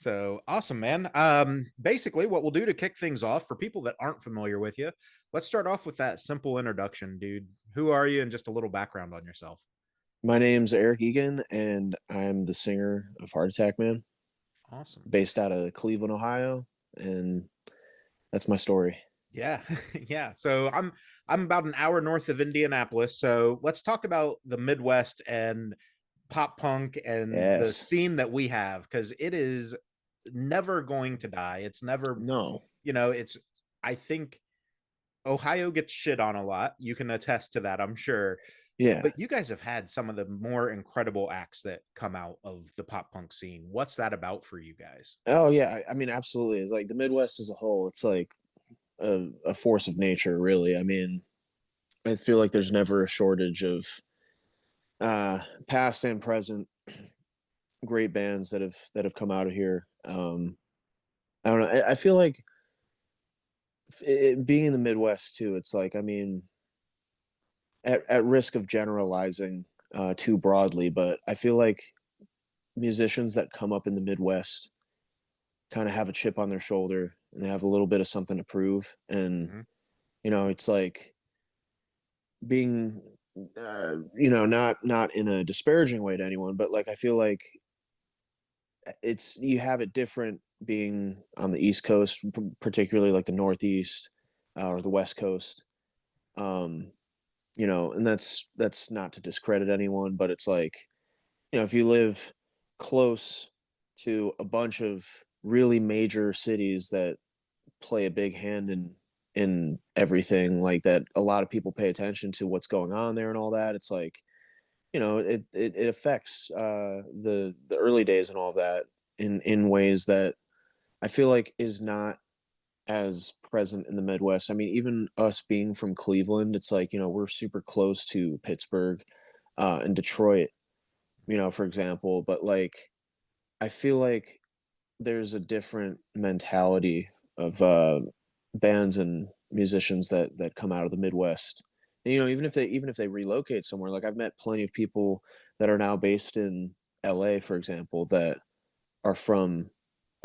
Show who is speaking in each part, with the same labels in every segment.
Speaker 1: So awesome, man. Basically, what we'll do to kick things off for people that aren't familiar with you, let's start off with that simple introduction, dude. Who are you, and just a little background on yourself.
Speaker 2: My name's Eric Egan, and I'm the singer of Heart Attack Man,
Speaker 1: Awesome.
Speaker 2: based out of Cleveland, Ohio, and that's my story.
Speaker 1: Yeah, yeah. So I'm about an hour north of Indianapolis. So let's talk about the Midwest and pop punk and the
Speaker 2: Yes.
Speaker 1: scene that we have, because it is never going to die. It's never,
Speaker 2: No.
Speaker 1: it's. I think Ohio gets shit on a lot. You can attest to that, I'm sure.
Speaker 2: Yeah.
Speaker 1: But you guys have had some of the more incredible acts that come out of the pop punk scene. What's that about for you guys?
Speaker 2: Oh, yeah. I mean, absolutely. It's like the Midwest as a whole. It's like a force of nature, really. I mean, I feel like there's never a shortage of past and present great bands that have come out of here. I don't know. I feel like being in the Midwest too. It's like, I mean, at risk of generalizing too broadly, but I feel like musicians that come up in the Midwest kind of have a chip on their shoulder and they have a little bit of something to prove. And,
Speaker 1: Mhm.
Speaker 2: it's like being, not in a disparaging way to anyone, but like I feel like you have it different being on the East Coast, particularly like the Northeast or the West Coast. Um, and that's not to discredit anyone, but it's like, if you live close to a bunch of really major cities that play a big hand in everything, like that a lot of people pay attention to what's going on there and all that, it's like, it affects the early days and all of that in ways that I feel like is not as present in the Midwest. I mean, even us being from Cleveland, it's like, we're super close to Pittsburgh and Detroit, for example, but like I feel like there's a different mentality of bands and musicians that come out of the Midwest. And, even if they relocate somewhere, like I've met plenty of people that are now based in LA, for example, that are from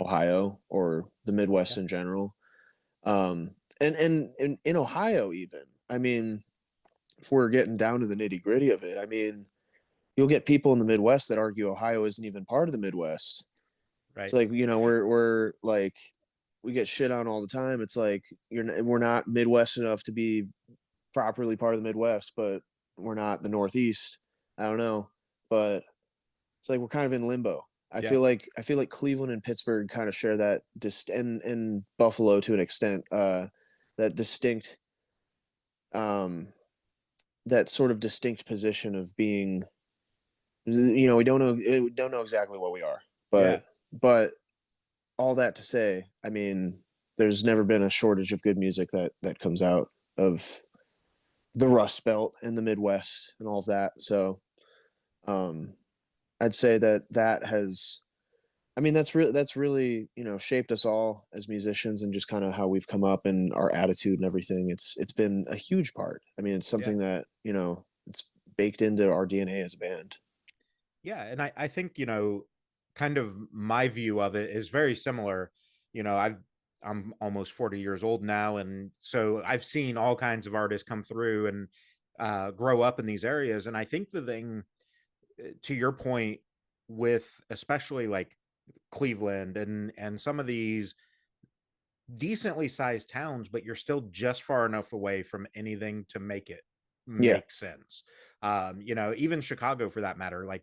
Speaker 2: Ohio or the Midwest
Speaker 1: Yeah.
Speaker 2: in general. And in Ohio, even, I mean, if we're getting down to the nitty gritty of it, I mean, you'll get people in the Midwest that argue Ohio isn't even part of the Midwest. It's
Speaker 1: Right.
Speaker 2: like, we're like, we get shit on all the time. It's like we're not Midwest enough to be properly part of the Midwest, but we're not the Northeast. I don't know, but it's like we're kind of in limbo.
Speaker 1: Yeah.
Speaker 2: I feel like Cleveland and Pittsburgh kind of share that and Buffalo to an extent, that distinct, um that sort of distinct position of being, we don't know exactly what we are,
Speaker 1: Yeah.
Speaker 2: but all that to say, I mean, there's never been a shortage of good music that comes out of the Rust Belt and the Midwest and all of that. So, um, I'd say that has, I mean, that's really shaped us all as musicians and just kind of how we've come up and our attitude and everything. It's been a huge part. I mean, it's
Speaker 1: Yeah.
Speaker 2: something that it's baked into our DNA as a band.
Speaker 1: Yeah. And I think, kind of my view of it is very similar. I'm almost 40 years old now. And so I've seen all kinds of artists come through and grow up in these areas. And I think the thing, to your point, with especially like Cleveland and some of these decently sized towns, but you're still just far enough away from anything to make it
Speaker 2: Yeah,
Speaker 1: make sense. Even Chicago for that matter. Like,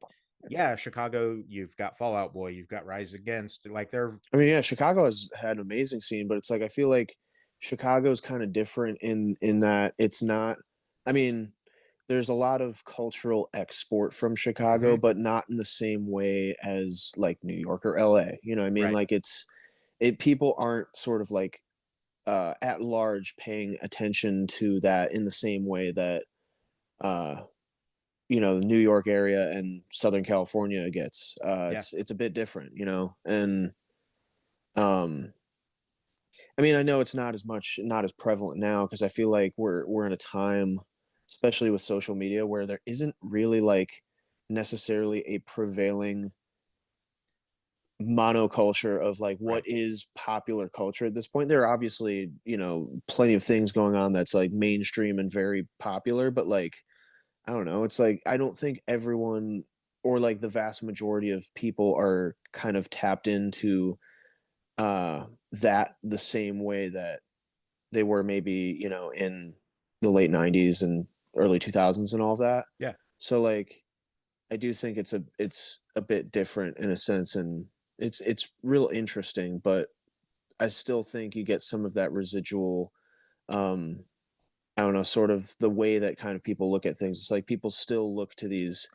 Speaker 1: yeah, Chicago, you've got Fallout Boy, you've got Rise Against, like they're
Speaker 2: I mean, yeah, Chicago has had an amazing scene, but it's like I feel like Chicago's kind of different in that it's not. I mean, there's a lot of cultural export from Chicago,
Speaker 1: Mhm,
Speaker 2: but not in the same way as like New York or LA. You know what I mean?
Speaker 1: right.
Speaker 2: Like people aren't sort of like at large paying attention to that in the same way that uh the New York area and Southern California gets.
Speaker 1: Yeah.
Speaker 2: It's a bit different, and um I mean, I know it's not as prevalent now because I feel like we're in a time, especially with social media, where there isn't really like necessarily a prevailing monoculture of like what
Speaker 1: Right.
Speaker 2: is popular culture at this point. There are obviously, you know, plenty of things going on that's like mainstream and very popular, but like I don't know, it's like I don't think everyone or like the vast majority of people are kind of tapped into that the same way that they were maybe, you know, in the late 90s and early 2000s and all of that.
Speaker 1: Yeah.
Speaker 2: So like I do think it's a bit different in a sense, and it's real interesting, but I still think you get some of that residual um I don't know, sort of the way that kind of people look at things. It's like people still look to these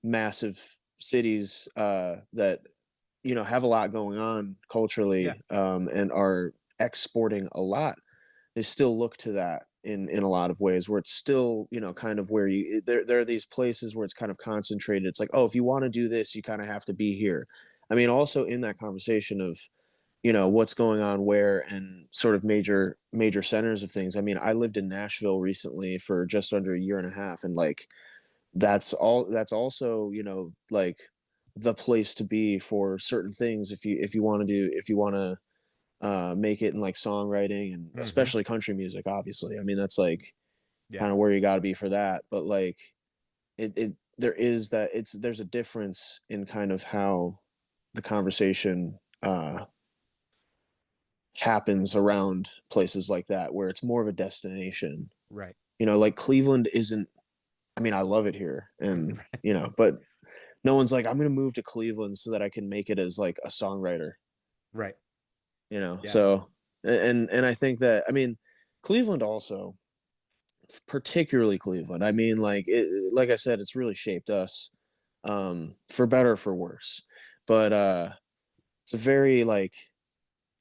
Speaker 2: massive cities that you know have a lot going on
Speaker 1: Yeah.
Speaker 2: culturally and are exporting a lot. They still look to that in a lot of ways where it's still, you know, kind of where you there are these places where it's kind of concentrated. It's like, oh, if you want to do this, you kind of have to be here. I mean, also in that conversation of, you know, what's going on where and sort of major centers of things. I mean, I lived in Nashville recently for just under a year and a half, and like that's also, you know, like the place to be for certain things if you want to do if you want to make it in like songwriting and
Speaker 1: Hmm.
Speaker 2: especially country music. Obviously, I mean that's like
Speaker 1: Yeah.
Speaker 2: kind of where you got to be for that. But like it there is that there's a difference in kind of how the conversation happens around places like that, where it's more of a destination.
Speaker 1: Right.
Speaker 2: You know, like Cleveland isn't. I mean, I love it here, and you know, but no one's like, I'm gonna move to Cleveland so that I can make it as like a songwriter.
Speaker 1: Right.
Speaker 2: You know,
Speaker 1: Yeah.
Speaker 2: so and I think that I mean, Cleveland also, particularly Cleveland. I mean, like I said, it's really shaped us, for better or for worse. But it's a very like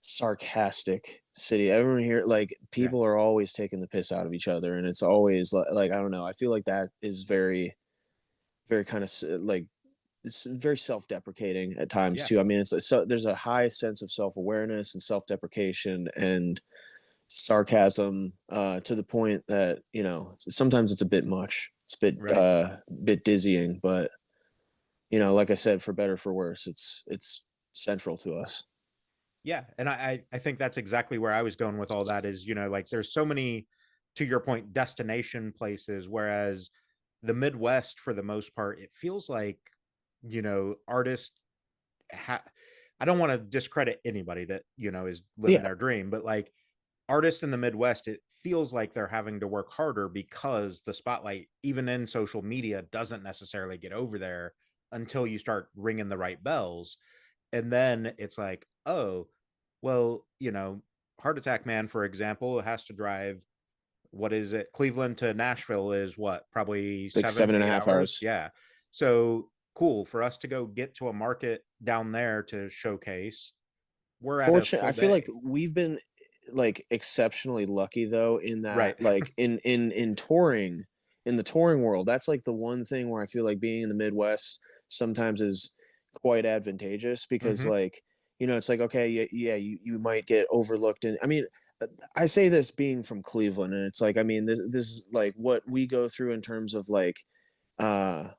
Speaker 2: sarcastic city. Everyone here, like
Speaker 1: Yeah.
Speaker 2: people are always taking the piss out of each other, and it's always like I don't know. I feel like that is very kind of like it's very self-deprecating at times
Speaker 1: Yeah.
Speaker 2: too. I mean, it's so there's a high sense of self-awareness and self-deprecation and sarcasm to the point that you know sometimes it's a bit much. It's a
Speaker 1: Right.
Speaker 2: bit dizzying, but you know, like I said, for better for worse, it's central to us.
Speaker 1: Yeah, and I think that's exactly where I was going with all that is, like there's so many, to your point, destination places, whereas the Midwest, for the most part, it feels like, artists ha I don't want to discredit anybody that, is living
Speaker 2: Yeah,
Speaker 1: their dream, but like artists in the Midwest, it feels like they're having to work harder because the spotlight, even in social media, doesn't necessarily get over there until you start ringing the right bells. And then it's like, oh, well, Heart Attack Man, for example, has to drive, what is it? Cleveland to Nashville is what, probably
Speaker 2: like
Speaker 1: seven
Speaker 2: seven
Speaker 1: to
Speaker 2: and a
Speaker 1: eight
Speaker 2: half
Speaker 1: hours.
Speaker 2: hours.
Speaker 1: Yeah. So cool for us to go get to a market down there to showcase. We're at a
Speaker 2: Fortunate, I
Speaker 1: full
Speaker 2: feel like
Speaker 1: day.
Speaker 2: we've been like exceptionally lucky though in that
Speaker 1: Right.
Speaker 2: like in touring in the touring world, that's like the one thing where I feel like being in the Midwest sometimes is quite advantageous because
Speaker 1: Hmm.
Speaker 2: like you know it's like okay yeah you might get overlooked and I mean I say this being from Cleveland and it's like I mean this is like what we go through in terms of like uh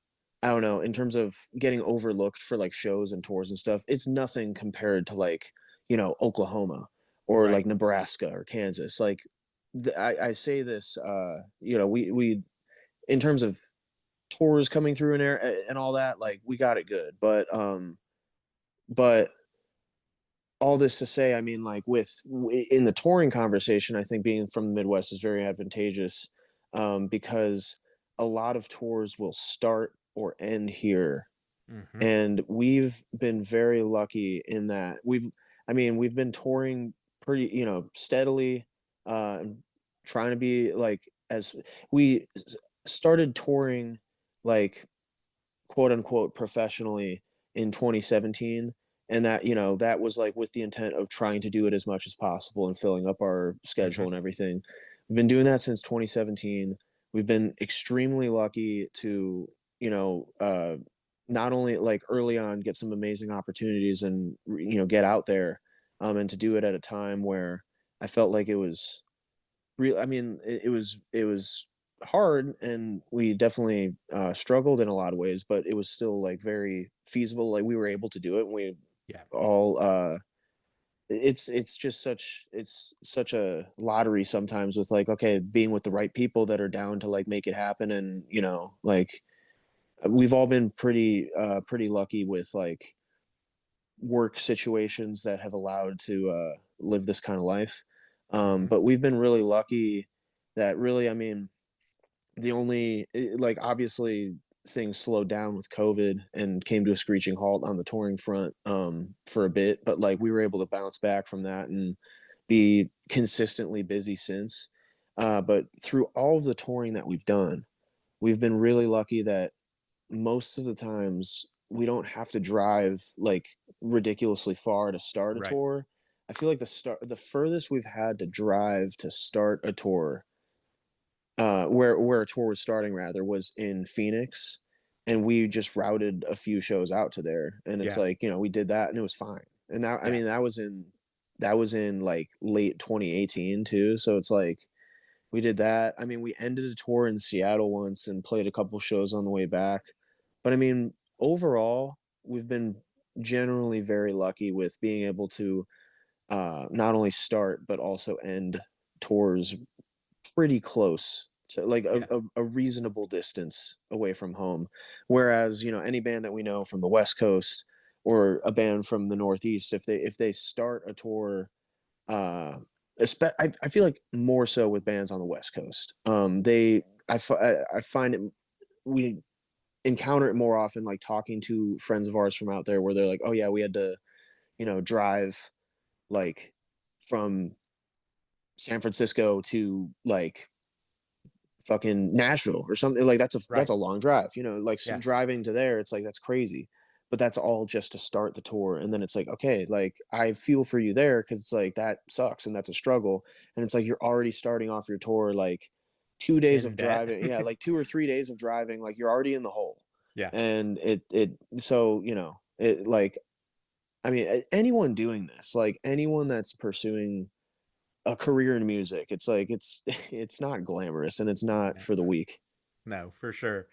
Speaker 2: I don't know, in terms of getting overlooked for like shows and tours and stuff, it's nothing compared to like, you know, Oklahoma or
Speaker 1: Right.
Speaker 2: like Nebraska or Kansas. Like I say this you know, we in terms of tours coming through and all that, like we got it good. But all this to say, I mean, like in the touring conversation, I think being from the Midwest is very advantageous because a lot of tours will start or end here,
Speaker 1: Hmm.
Speaker 2: and we've been very lucky in that I mean, we've been touring pretty, you know, steadily, uh, trying to be like as we started touring like quote unquote professionally in 2017, and that you know that was like with the intent of trying to do it as much as possible and filling up our
Speaker 1: Hmm.
Speaker 2: schedule and everything. We've been doing that since 2017. We've been extremely lucky to you know not only like early on get some amazing opportunities and you know get out there and to do it at a time where I felt like it was real. I mean, it was hard, and we definitely struggled in a lot of ways, but it was still like very feasible. Like we were able to do it. And we
Speaker 1: Yeah.
Speaker 2: all it's just such a lottery sometimes with like, okay, being with the right people that are down to like make it happen. And like we've all been pretty lucky with like work situations that have allowed to live this kind of life.
Speaker 1: Hmm.
Speaker 2: But we've been really lucky that really, I mean, the only like obviously things slowed down with COVID and came to a screeching halt on the touring front for a bit, but like we were able to bounce back from that and be consistently busy since. But through all of the touring that we've done, we've been really lucky that most of the times we don't have to drive like ridiculously far to start a
Speaker 1: Right.
Speaker 2: tour. I feel like the furthest we've had to drive to start a tour, where a tour was starting rather, was in Phoenix, and we just routed a few shows out to there, and it's
Speaker 1: Yeah.
Speaker 2: like we did that and it was fine. And that, I
Speaker 1: Yeah.
Speaker 2: mean, that was in like late 2018 too, so it's like we did that. I mean, we ended a tour in Seattle once and played a couple shows on the way back. But I mean, overall, we've been generally very lucky with being able to not only start but also end tours pretty close to like
Speaker 1: Yeah.
Speaker 2: a reasonable distance away from home. Whereas, any band that we know from the West Coast or a band from the Northeast, if they start a tour, uh, I feel like more so with bands on the West Coast, I find it, we encounter it more often like talking to friends of ours from out there where they're like, oh yeah, we had to drive like from San Francisco to like fucking Nashville or something. Like that's
Speaker 1: Right.
Speaker 2: a long drive, like
Speaker 1: Yeah.
Speaker 2: driving to there, it's like that's crazy. But that's all just to start the tour. And then it's like, okay, like I feel for you there because it's like that sucks and that's a struggle. And it's like you're already starting off your tour like 2 days
Speaker 1: In
Speaker 2: of
Speaker 1: debt.
Speaker 2: driving. Yeah, like 2 or 3 days of driving, like you're already in the hole.
Speaker 1: Yeah.
Speaker 2: And so, it like, I mean, anyone doing this, like anyone that's pursuing a career in music, it's like it's not glamorous and it's not
Speaker 1: No,
Speaker 2: for the weak.
Speaker 1: no, for sure.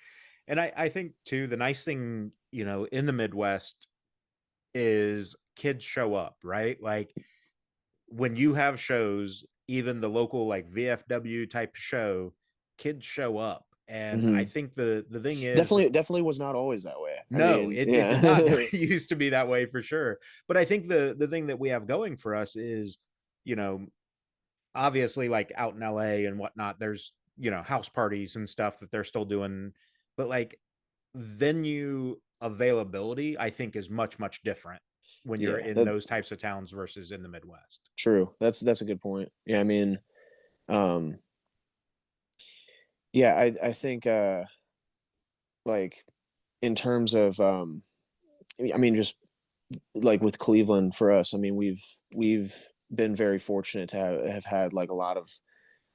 Speaker 1: And I think too, the nice thing, in the Midwest is kids show up, right? Like when you have shows, even the local like VFW type show, kids show up. And I
Speaker 2: Hmm.
Speaker 1: think the thing is,
Speaker 2: Definitely was not always that way. I
Speaker 1: no,
Speaker 2: mean,
Speaker 1: it did not
Speaker 2: yeah.
Speaker 1: used to be that way for sure. But I think the thing that we have going for us is, you know, obviously like out in LA and whatnot, there's, house parties and stuff that they're still doing. But like venue availability, I think is much, much different when you're
Speaker 2: Yeah,
Speaker 1: in
Speaker 2: that
Speaker 1: those types of towns versus in the Midwest.
Speaker 2: true. That's a good point. Yeah, I mean, um, yeah, I think like in terms of I mean, just like with Cleveland for us, I mean, we've been very fortunate to have had like a lot of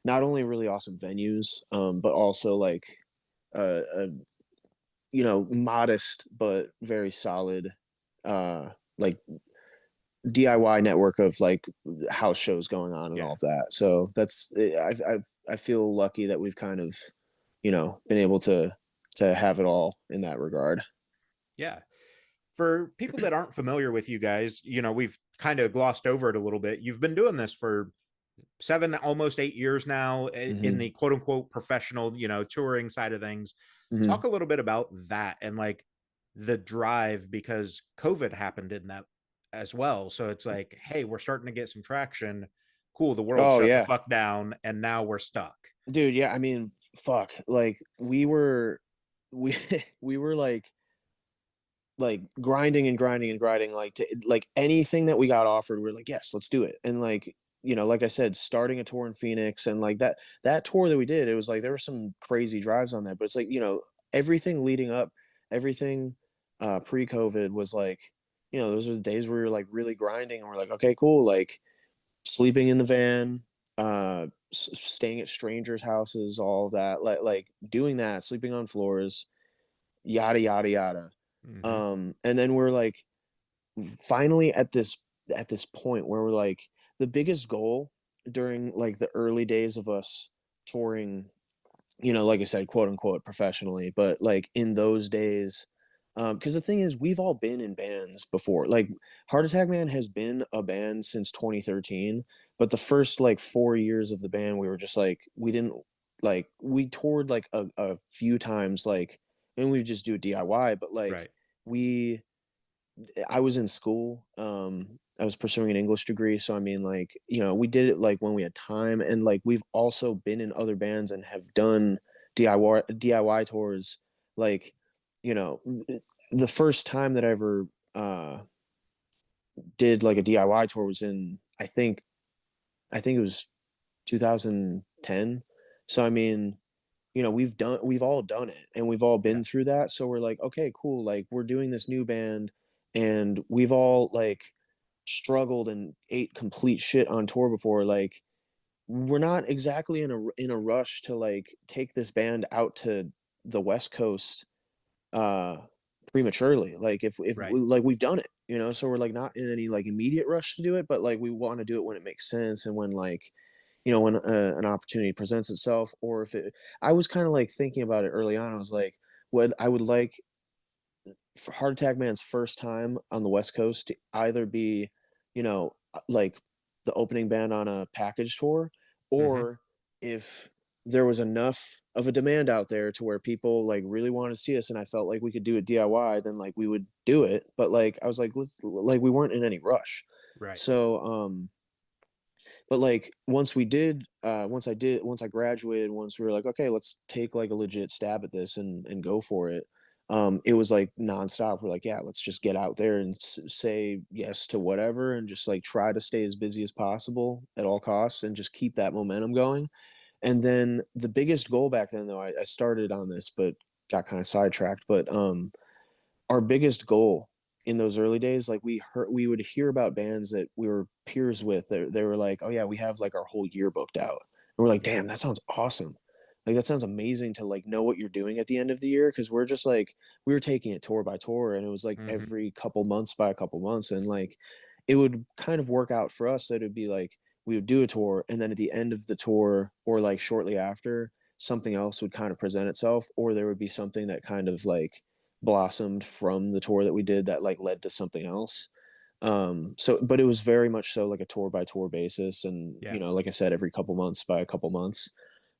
Speaker 2: not only really awesome venues, but also like a modest but very solid like DIY network of like house shows going on and all
Speaker 1: Yeah.
Speaker 2: of that. So I feel lucky that we've kind of been able to have it all in that regard.
Speaker 1: Yeah. For people that aren't familiar with you guys, we've kind of glossed over it a little bit. You've been doing this for 7, almost 8 years now in
Speaker 2: Hmm.
Speaker 1: the quote unquote professional, touring side of things.
Speaker 2: Hmm.
Speaker 1: Talk a little bit about that and like the drive because COVID happened in that as well. So it's like, hey, we're starting to get some traction. Cool. The world
Speaker 2: Oh
Speaker 1: shut the
Speaker 2: yeah,
Speaker 1: fuck down and now we're stuck.
Speaker 2: dude. Yeah, I mean, fuck. Like we we were like grinding and grinding and grinding like to like anything that we got offered we're like yes, let's do it. And like like I said, starting a tour in Phoenix and like that tour that we did, it was like there were some crazy drives on that, but it's like everything leading up, everything pre-COVID was like those are the days where we were like really grinding and we're like okay cool, like sleeping in the van, staying at strangers houses, all of that, like doing that, sleeping on floors, yada yada yada.
Speaker 1: Hmm.
Speaker 2: And then we're like finally at this point where we're like the biggest goal during like the early days of us touring, like I said, quote unquote professionally, but like in those days Because the thing is, we've all been in bands before. Like Heart Attack Man has been a band since 2013, but the first like 4 years of the band, we were just like we didn't like we toured like a few times, like, and we would just do it DIY. But like
Speaker 1: Right.
Speaker 2: we, I was in school. I was pursuing an English degree, so I mean, like, we did it like when we had time, and like we've also been in other bands and have done DIY tours, like, you know, the first time that I ever did like a DIY tour was in I think it was 2010. So I mean, we've all done it and we've all
Speaker 1: Yeah.
Speaker 2: been through that. So we're like, okay, cool. Like we're doing this new band and we've all like struggled and ate complete shit on tour before. Like we're not exactly in a rush to like take this band out to the West Coast uh prematurely. Like if
Speaker 1: Right.
Speaker 2: we, like we've done it, so we're like not in any like immediate rush to do it, but like we want to do it when it makes sense and when like when an opportunity presents itself. Or if it I was kind of like thinking about it early on. I was like, what I would like for Heart Attack Man's first time on the West Coast to either be, like the opening band on a package tour,
Speaker 1: Hmm.
Speaker 2: or if there was enough of a demand out there to where people like really wanted to see us and I felt like we could do it DIY, then like we would do it. But like I was like, let's like we weren't in any rush.
Speaker 1: Right.
Speaker 2: So but like once I graduated, once we were like, okay, let's take like a legit stab at this and go for it. It was like nonstop. We're like, yeah, let's just get out there and say yes to whatever and just like try to stay as busy as possible at all costs and just keep that momentum going. And then the biggest goal back then, though, I started on this but got kind of sidetracked. But our biggest goal in those early days, like we would hear about bands that we were peers with. They were like, oh yeah, we have like our whole year booked out. And we're like,
Speaker 1: Yeah.
Speaker 2: damn, that sounds awesome. Like that sounds amazing to like know what you're doing at the end of the year. Cause we're just like, we were taking it tour by tour and it was like
Speaker 1: Hmm.
Speaker 2: every couple months by a couple months. And like, it would kind of work out for us that it'd be like, we would do a tour and then at the end of the tour or like shortly after, something else would kind of present itself, or there would be something that kind of like blossomed from the tour that we did that like led to something else. So but it was very much so like a tour by tour basis, and
Speaker 1: Yeah.
Speaker 2: like I said, every couple months by a couple months.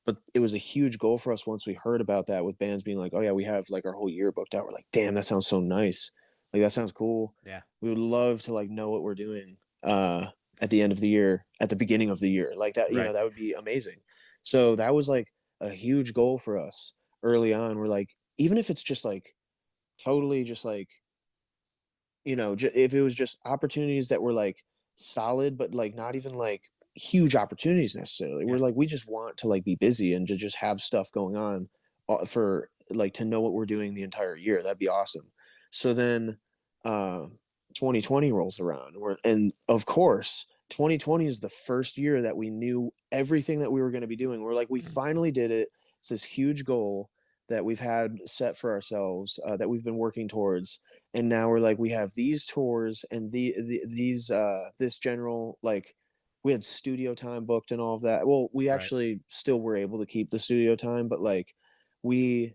Speaker 2: But it was a huge goal for us once we heard about that, with bands being like, oh yeah, we have like our whole year booked out. We're like, damn, that sounds so nice. Like that sounds cool.
Speaker 1: Yeah.
Speaker 2: We would love to like know what we're doing at the end of the year, at the beginning of the year, like that.
Speaker 1: Right.
Speaker 2: That would be amazing. So that was like a huge goal for us early on. We're like, even if it's just like totally just like, if it was just opportunities that were like solid but like not even like huge opportunities necessarily, we're
Speaker 1: Yeah.
Speaker 2: like, we just want to like be busy and to just have stuff going on, for like to know what we're doing the entire year. That'd be awesome. So then uh 2020 rolls around, and of course 2020 is the first year that we knew everything that we were going to be doing. We're like, we
Speaker 1: Mm.
Speaker 2: finally did it. It's this huge goal that we've had set for ourselves, that we've been working towards. And now we're like, we have these tours and these this general, like, we had studio time booked and all of that. Well, we
Speaker 1: Right.
Speaker 2: actually still were able to keep the studio time, but like we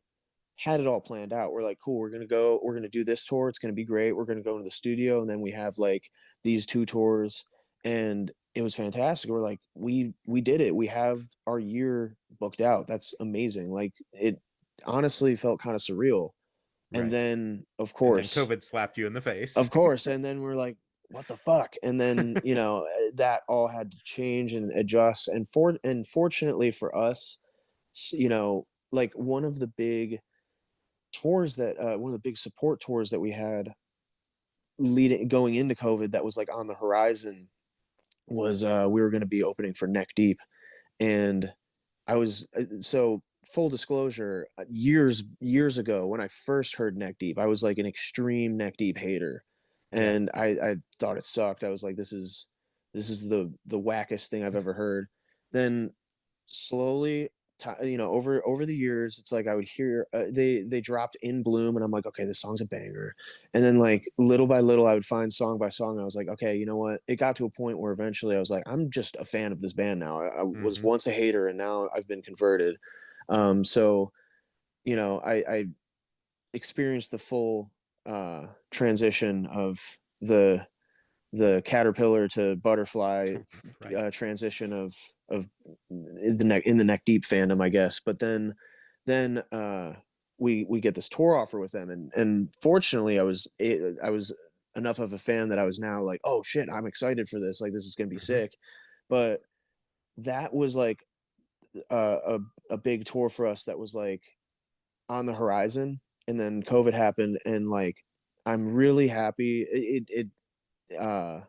Speaker 2: had it all planned out. We're like, cool, we're gonna do this tour, it's gonna be great, we're gonna go into the studio, and then we have like these two tours. And it was fantastic. We're like, we did it, we have our year booked out. That's amazing. Like it honestly felt kind of surreal. And
Speaker 1: Right.
Speaker 2: then
Speaker 1: And then COVID slapped you in the face.
Speaker 2: and then we're like, what the fuck? And then that all had to change and adjust. And fortunately for us, like one of the big support tours that we had leading going into COVID, that was like on the horizon, was we were going to be opening for Neck Deep. And I was so full disclosure, years ago when I first heard Neck Deep, I was like an extreme Neck Deep hater,
Speaker 1: Yeah.
Speaker 2: and I thought it sucked. I was like, this is the wackest thing I've ever heard. Then slowly, over the years, it's like I would hear, they dropped In Bloom, and I'm like, okay, this song's a banger. And then like little by little, I would find song by song, and I was like, okay, you know what? It got to a point where eventually I was like, I'm just a fan of this band now. I was
Speaker 1: Hmm.
Speaker 2: once a hater, and now I've been converted. So I experienced the full transition of the caterpillar to butterfly
Speaker 1: Right.
Speaker 2: transition of the neck deep fandom, I guess. But then we get this tour offer with them, and fortunately I was enough of a fan that I was now like, oh shit, I'm excited for this, like this is gonna be
Speaker 1: Hmm.
Speaker 2: sick. But that was like a big tour for us that was like on the horizon, and then COVID happened, and like I'm really happy uh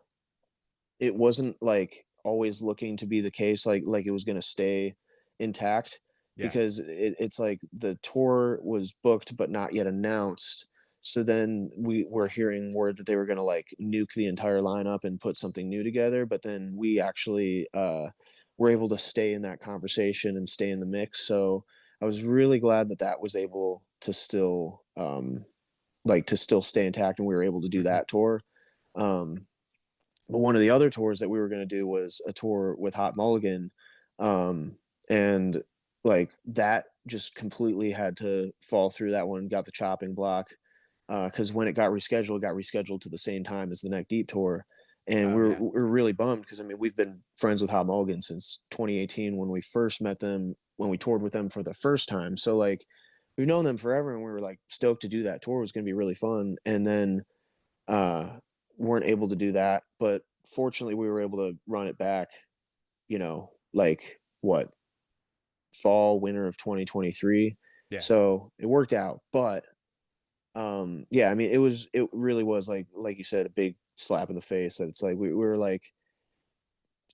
Speaker 2: it wasn't like always looking to be the case, like it was going to stay intact,
Speaker 1: Yeah.
Speaker 2: because it's like the tour was booked but not yet announced. So then we were hearing word that they were going to like nuke the entire lineup and put something new together, but then we actually were able to stay in that conversation and stay in the mix. So I was really glad that that was able to still like to still stay intact, and we were able to do
Speaker 1: Hmm.
Speaker 2: that tour. um but one of the other tours that we were going to do was a tour with Hot Mulligan, um, and like that just completely had to fall through. That one got the chopping block because when it got rescheduled to the same time as the Neck Deep tour, and
Speaker 1: Oh yeah.
Speaker 2: we're really bummed because I mean we've been friends with Hot Mulligan since 2018 when we first met them, when we toured with them for the first time. So like we've known them forever, and we were like stoked to do that tour. It was going to be really fun, and then uh, weren't able to do that. But fortunately, we were able to run it back, you know, like what, fall, winter of 2023.
Speaker 1: Yeah.
Speaker 2: So it worked out. But yeah, I mean, it really was like you said, a big slap in the face that it's like we were like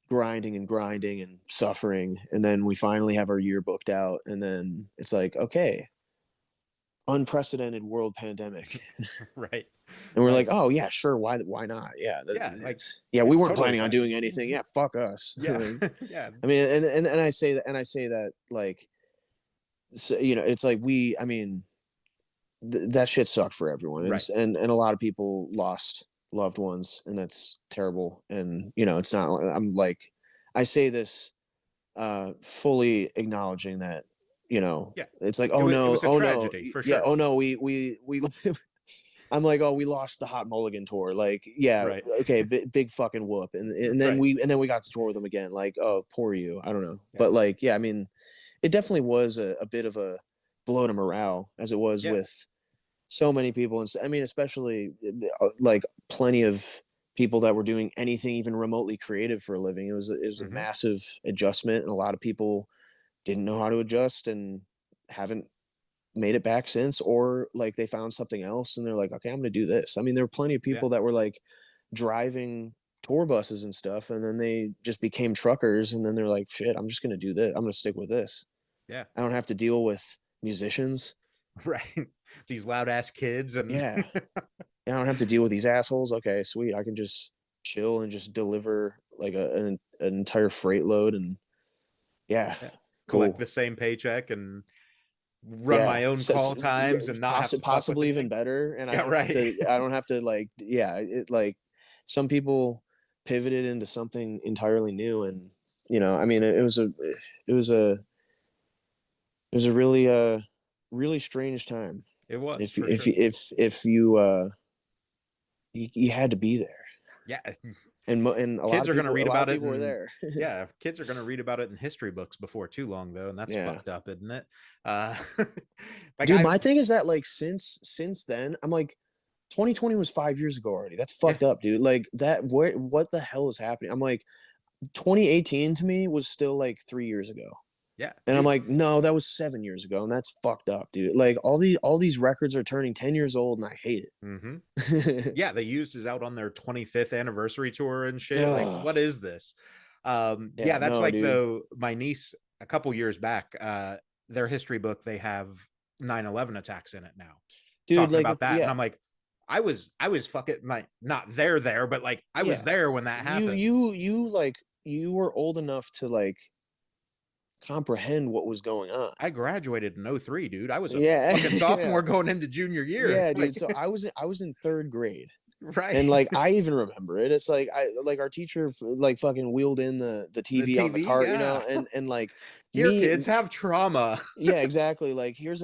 Speaker 2: grinding and grinding and suffering. And then we finally have our year booked out. And then it's like, okay, unprecedented world pandemic.
Speaker 1: Right.
Speaker 2: And we're like,
Speaker 1: Like,
Speaker 2: oh yeah, sure, why not? Yeah,
Speaker 1: yeah, like
Speaker 2: yeah, we
Speaker 1: it's
Speaker 2: weren't
Speaker 1: totally
Speaker 2: planning on
Speaker 1: fine.
Speaker 2: doing anything.
Speaker 1: Hmm.
Speaker 2: Yeah, fuck us.
Speaker 1: Yeah.
Speaker 2: Like,
Speaker 1: Yeah.
Speaker 2: I mean, and I say that like, so, you know, it's like I mean, that shit sucked for everyone,
Speaker 1: Right.
Speaker 2: and a lot of people lost loved ones, and that's terrible. And you know, it's not. I'm like, I say this fully acknowledging that, you know,
Speaker 1: Yeah.
Speaker 2: it's like,
Speaker 1: It was a
Speaker 2: oh no,
Speaker 1: tragedy for
Speaker 2: yeah,
Speaker 1: sure.
Speaker 2: oh no, we I'm like, oh, we lost the Hot Mulligan tour. Like, yeah,
Speaker 1: Right.
Speaker 2: okay, big fucking whoop.
Speaker 1: Right.
Speaker 2: And then we got to tour with them again. Like, oh, poor you. I don't know,
Speaker 1: Yeah.
Speaker 2: but like, yeah, I mean, it definitely was a bit of a blow to morale, as it was
Speaker 1: Yeah.
Speaker 2: with so many people, and I mean, especially like plenty of people that were doing anything even remotely creative for a living. It was a
Speaker 1: Hmm.
Speaker 2: massive adjustment, and a lot of people didn't know how to adjust and haven't made it back since, or like they found something else and they're like, okay, I'm gonna do this. I mean, there were plenty of
Speaker 1: Yeah.
Speaker 2: people that were like driving tour buses and stuff, and then they just became truckers, and then they're like, shit, I'm just gonna do this. I'm gonna stick with this.
Speaker 1: Yeah.
Speaker 2: I don't have to deal with musicians.
Speaker 1: Right. These loud ass kids and
Speaker 2: Yeah, I don't have to deal with these assholes. Okay, sweet. I can just chill and just deliver like an entire freight load, and yeah,
Speaker 1: yeah, collect
Speaker 2: cool.
Speaker 1: the same paycheck and run
Speaker 2: Yeah,
Speaker 1: my own
Speaker 2: so,
Speaker 1: call times and not have to fuck with
Speaker 2: possibly even
Speaker 1: anything.
Speaker 2: better, and
Speaker 1: Yeah, right.
Speaker 2: I don't have to like, yeah, it like some people pivoted into something entirely new, and you know, I mean, it was a it was a really really strange time.
Speaker 1: It was
Speaker 2: If
Speaker 1: for sure.
Speaker 2: if you you had to be there,
Speaker 1: Yeah.
Speaker 2: and
Speaker 1: Kids are going to
Speaker 2: a
Speaker 1: read
Speaker 2: lot of
Speaker 1: about it
Speaker 2: people were
Speaker 1: and
Speaker 2: there.
Speaker 1: yeah, kids are going to read about it in history books before too long though, and that's
Speaker 2: Yeah,
Speaker 1: fucked up, isn't it? Uh like
Speaker 2: dude,
Speaker 1: I
Speaker 2: my thing is that like since then, I'm like, 2020 was 5 years ago already. That's
Speaker 1: yeah,
Speaker 2: fucked up, dude. Like that, what the hell is happening? I'm like, 2018 to me was still like 3 years ago.
Speaker 1: yeah,
Speaker 2: And I'm
Speaker 1: dude.
Speaker 2: like, no, that was 7 years ago. And that's fucked up, dude. Like all these records are turning 10 years old, and I hate
Speaker 1: Hmm.
Speaker 2: it.
Speaker 1: Yeah, they used is out on their 25th anniversary tour and shit. Like,
Speaker 2: Ugh.
Speaker 1: what is this? Yeah,
Speaker 2: Yeah,
Speaker 1: that's
Speaker 2: no,
Speaker 1: like
Speaker 2: dude.
Speaker 1: though my niece a couple years back, their history book, they have 9/11 attacks in it now,
Speaker 2: Dude,
Speaker 1: talking
Speaker 2: like
Speaker 1: about that. And
Speaker 2: yeah.
Speaker 1: I'm like, I was fucking like not there, but like I was
Speaker 2: Yeah.
Speaker 1: there when that happened.
Speaker 2: You like you were old enough to like comprehend what was going on.
Speaker 1: I graduated in '03, dude. I was a
Speaker 2: Yeah.
Speaker 1: fucking
Speaker 2: Yeah.
Speaker 1: sophomore going into junior year.
Speaker 2: Yeah, dude.
Speaker 1: Like,
Speaker 2: So I was in third grade. And
Speaker 1: Right.
Speaker 2: like I even remember it. It's like I like our teacher like fucking wheeled in the
Speaker 1: The
Speaker 2: TV on the
Speaker 1: TV,
Speaker 2: cart, you know,
Speaker 1: yeah.
Speaker 2: and like
Speaker 1: Here,
Speaker 2: me
Speaker 1: kids have trauma.
Speaker 2: yeah, exactly. Like here's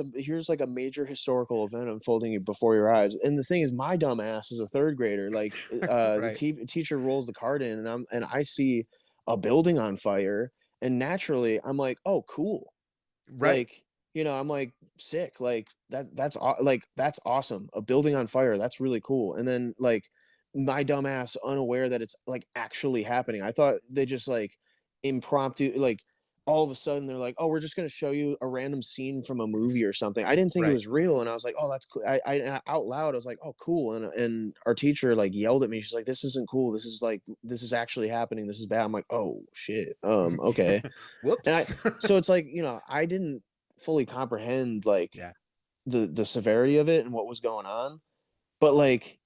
Speaker 2: like a major historical event unfolding before your eyes. And the thing is, my dumb ass is a third grader. Like the
Speaker 1: Right.
Speaker 2: teacher rolls the cart in, and I see a building on fire, and naturally I'm like, oh, cool.
Speaker 1: Right.
Speaker 2: Like I'm like sick. Like like that's awesome. A building on fire. That's really cool. And then like my dumb ass unaware that it's like actually happening. I thought they just like impromptu like all of a sudden they're like, oh, we're just going to show you a random scene from a movie or something. I didn't think it
Speaker 1: Right.
Speaker 2: was real, and I was like, oh, that's cool. I out loud I was like, oh, cool. And our teacher like yelled at me. She's like, this isn't cool. This is actually happening. This is bad. I'm like, oh shit. Okay. And
Speaker 1: Whoops.
Speaker 2: so it's like, I didn't fully comprehend like
Speaker 1: Yeah.
Speaker 2: the severity of it and what was going on, but like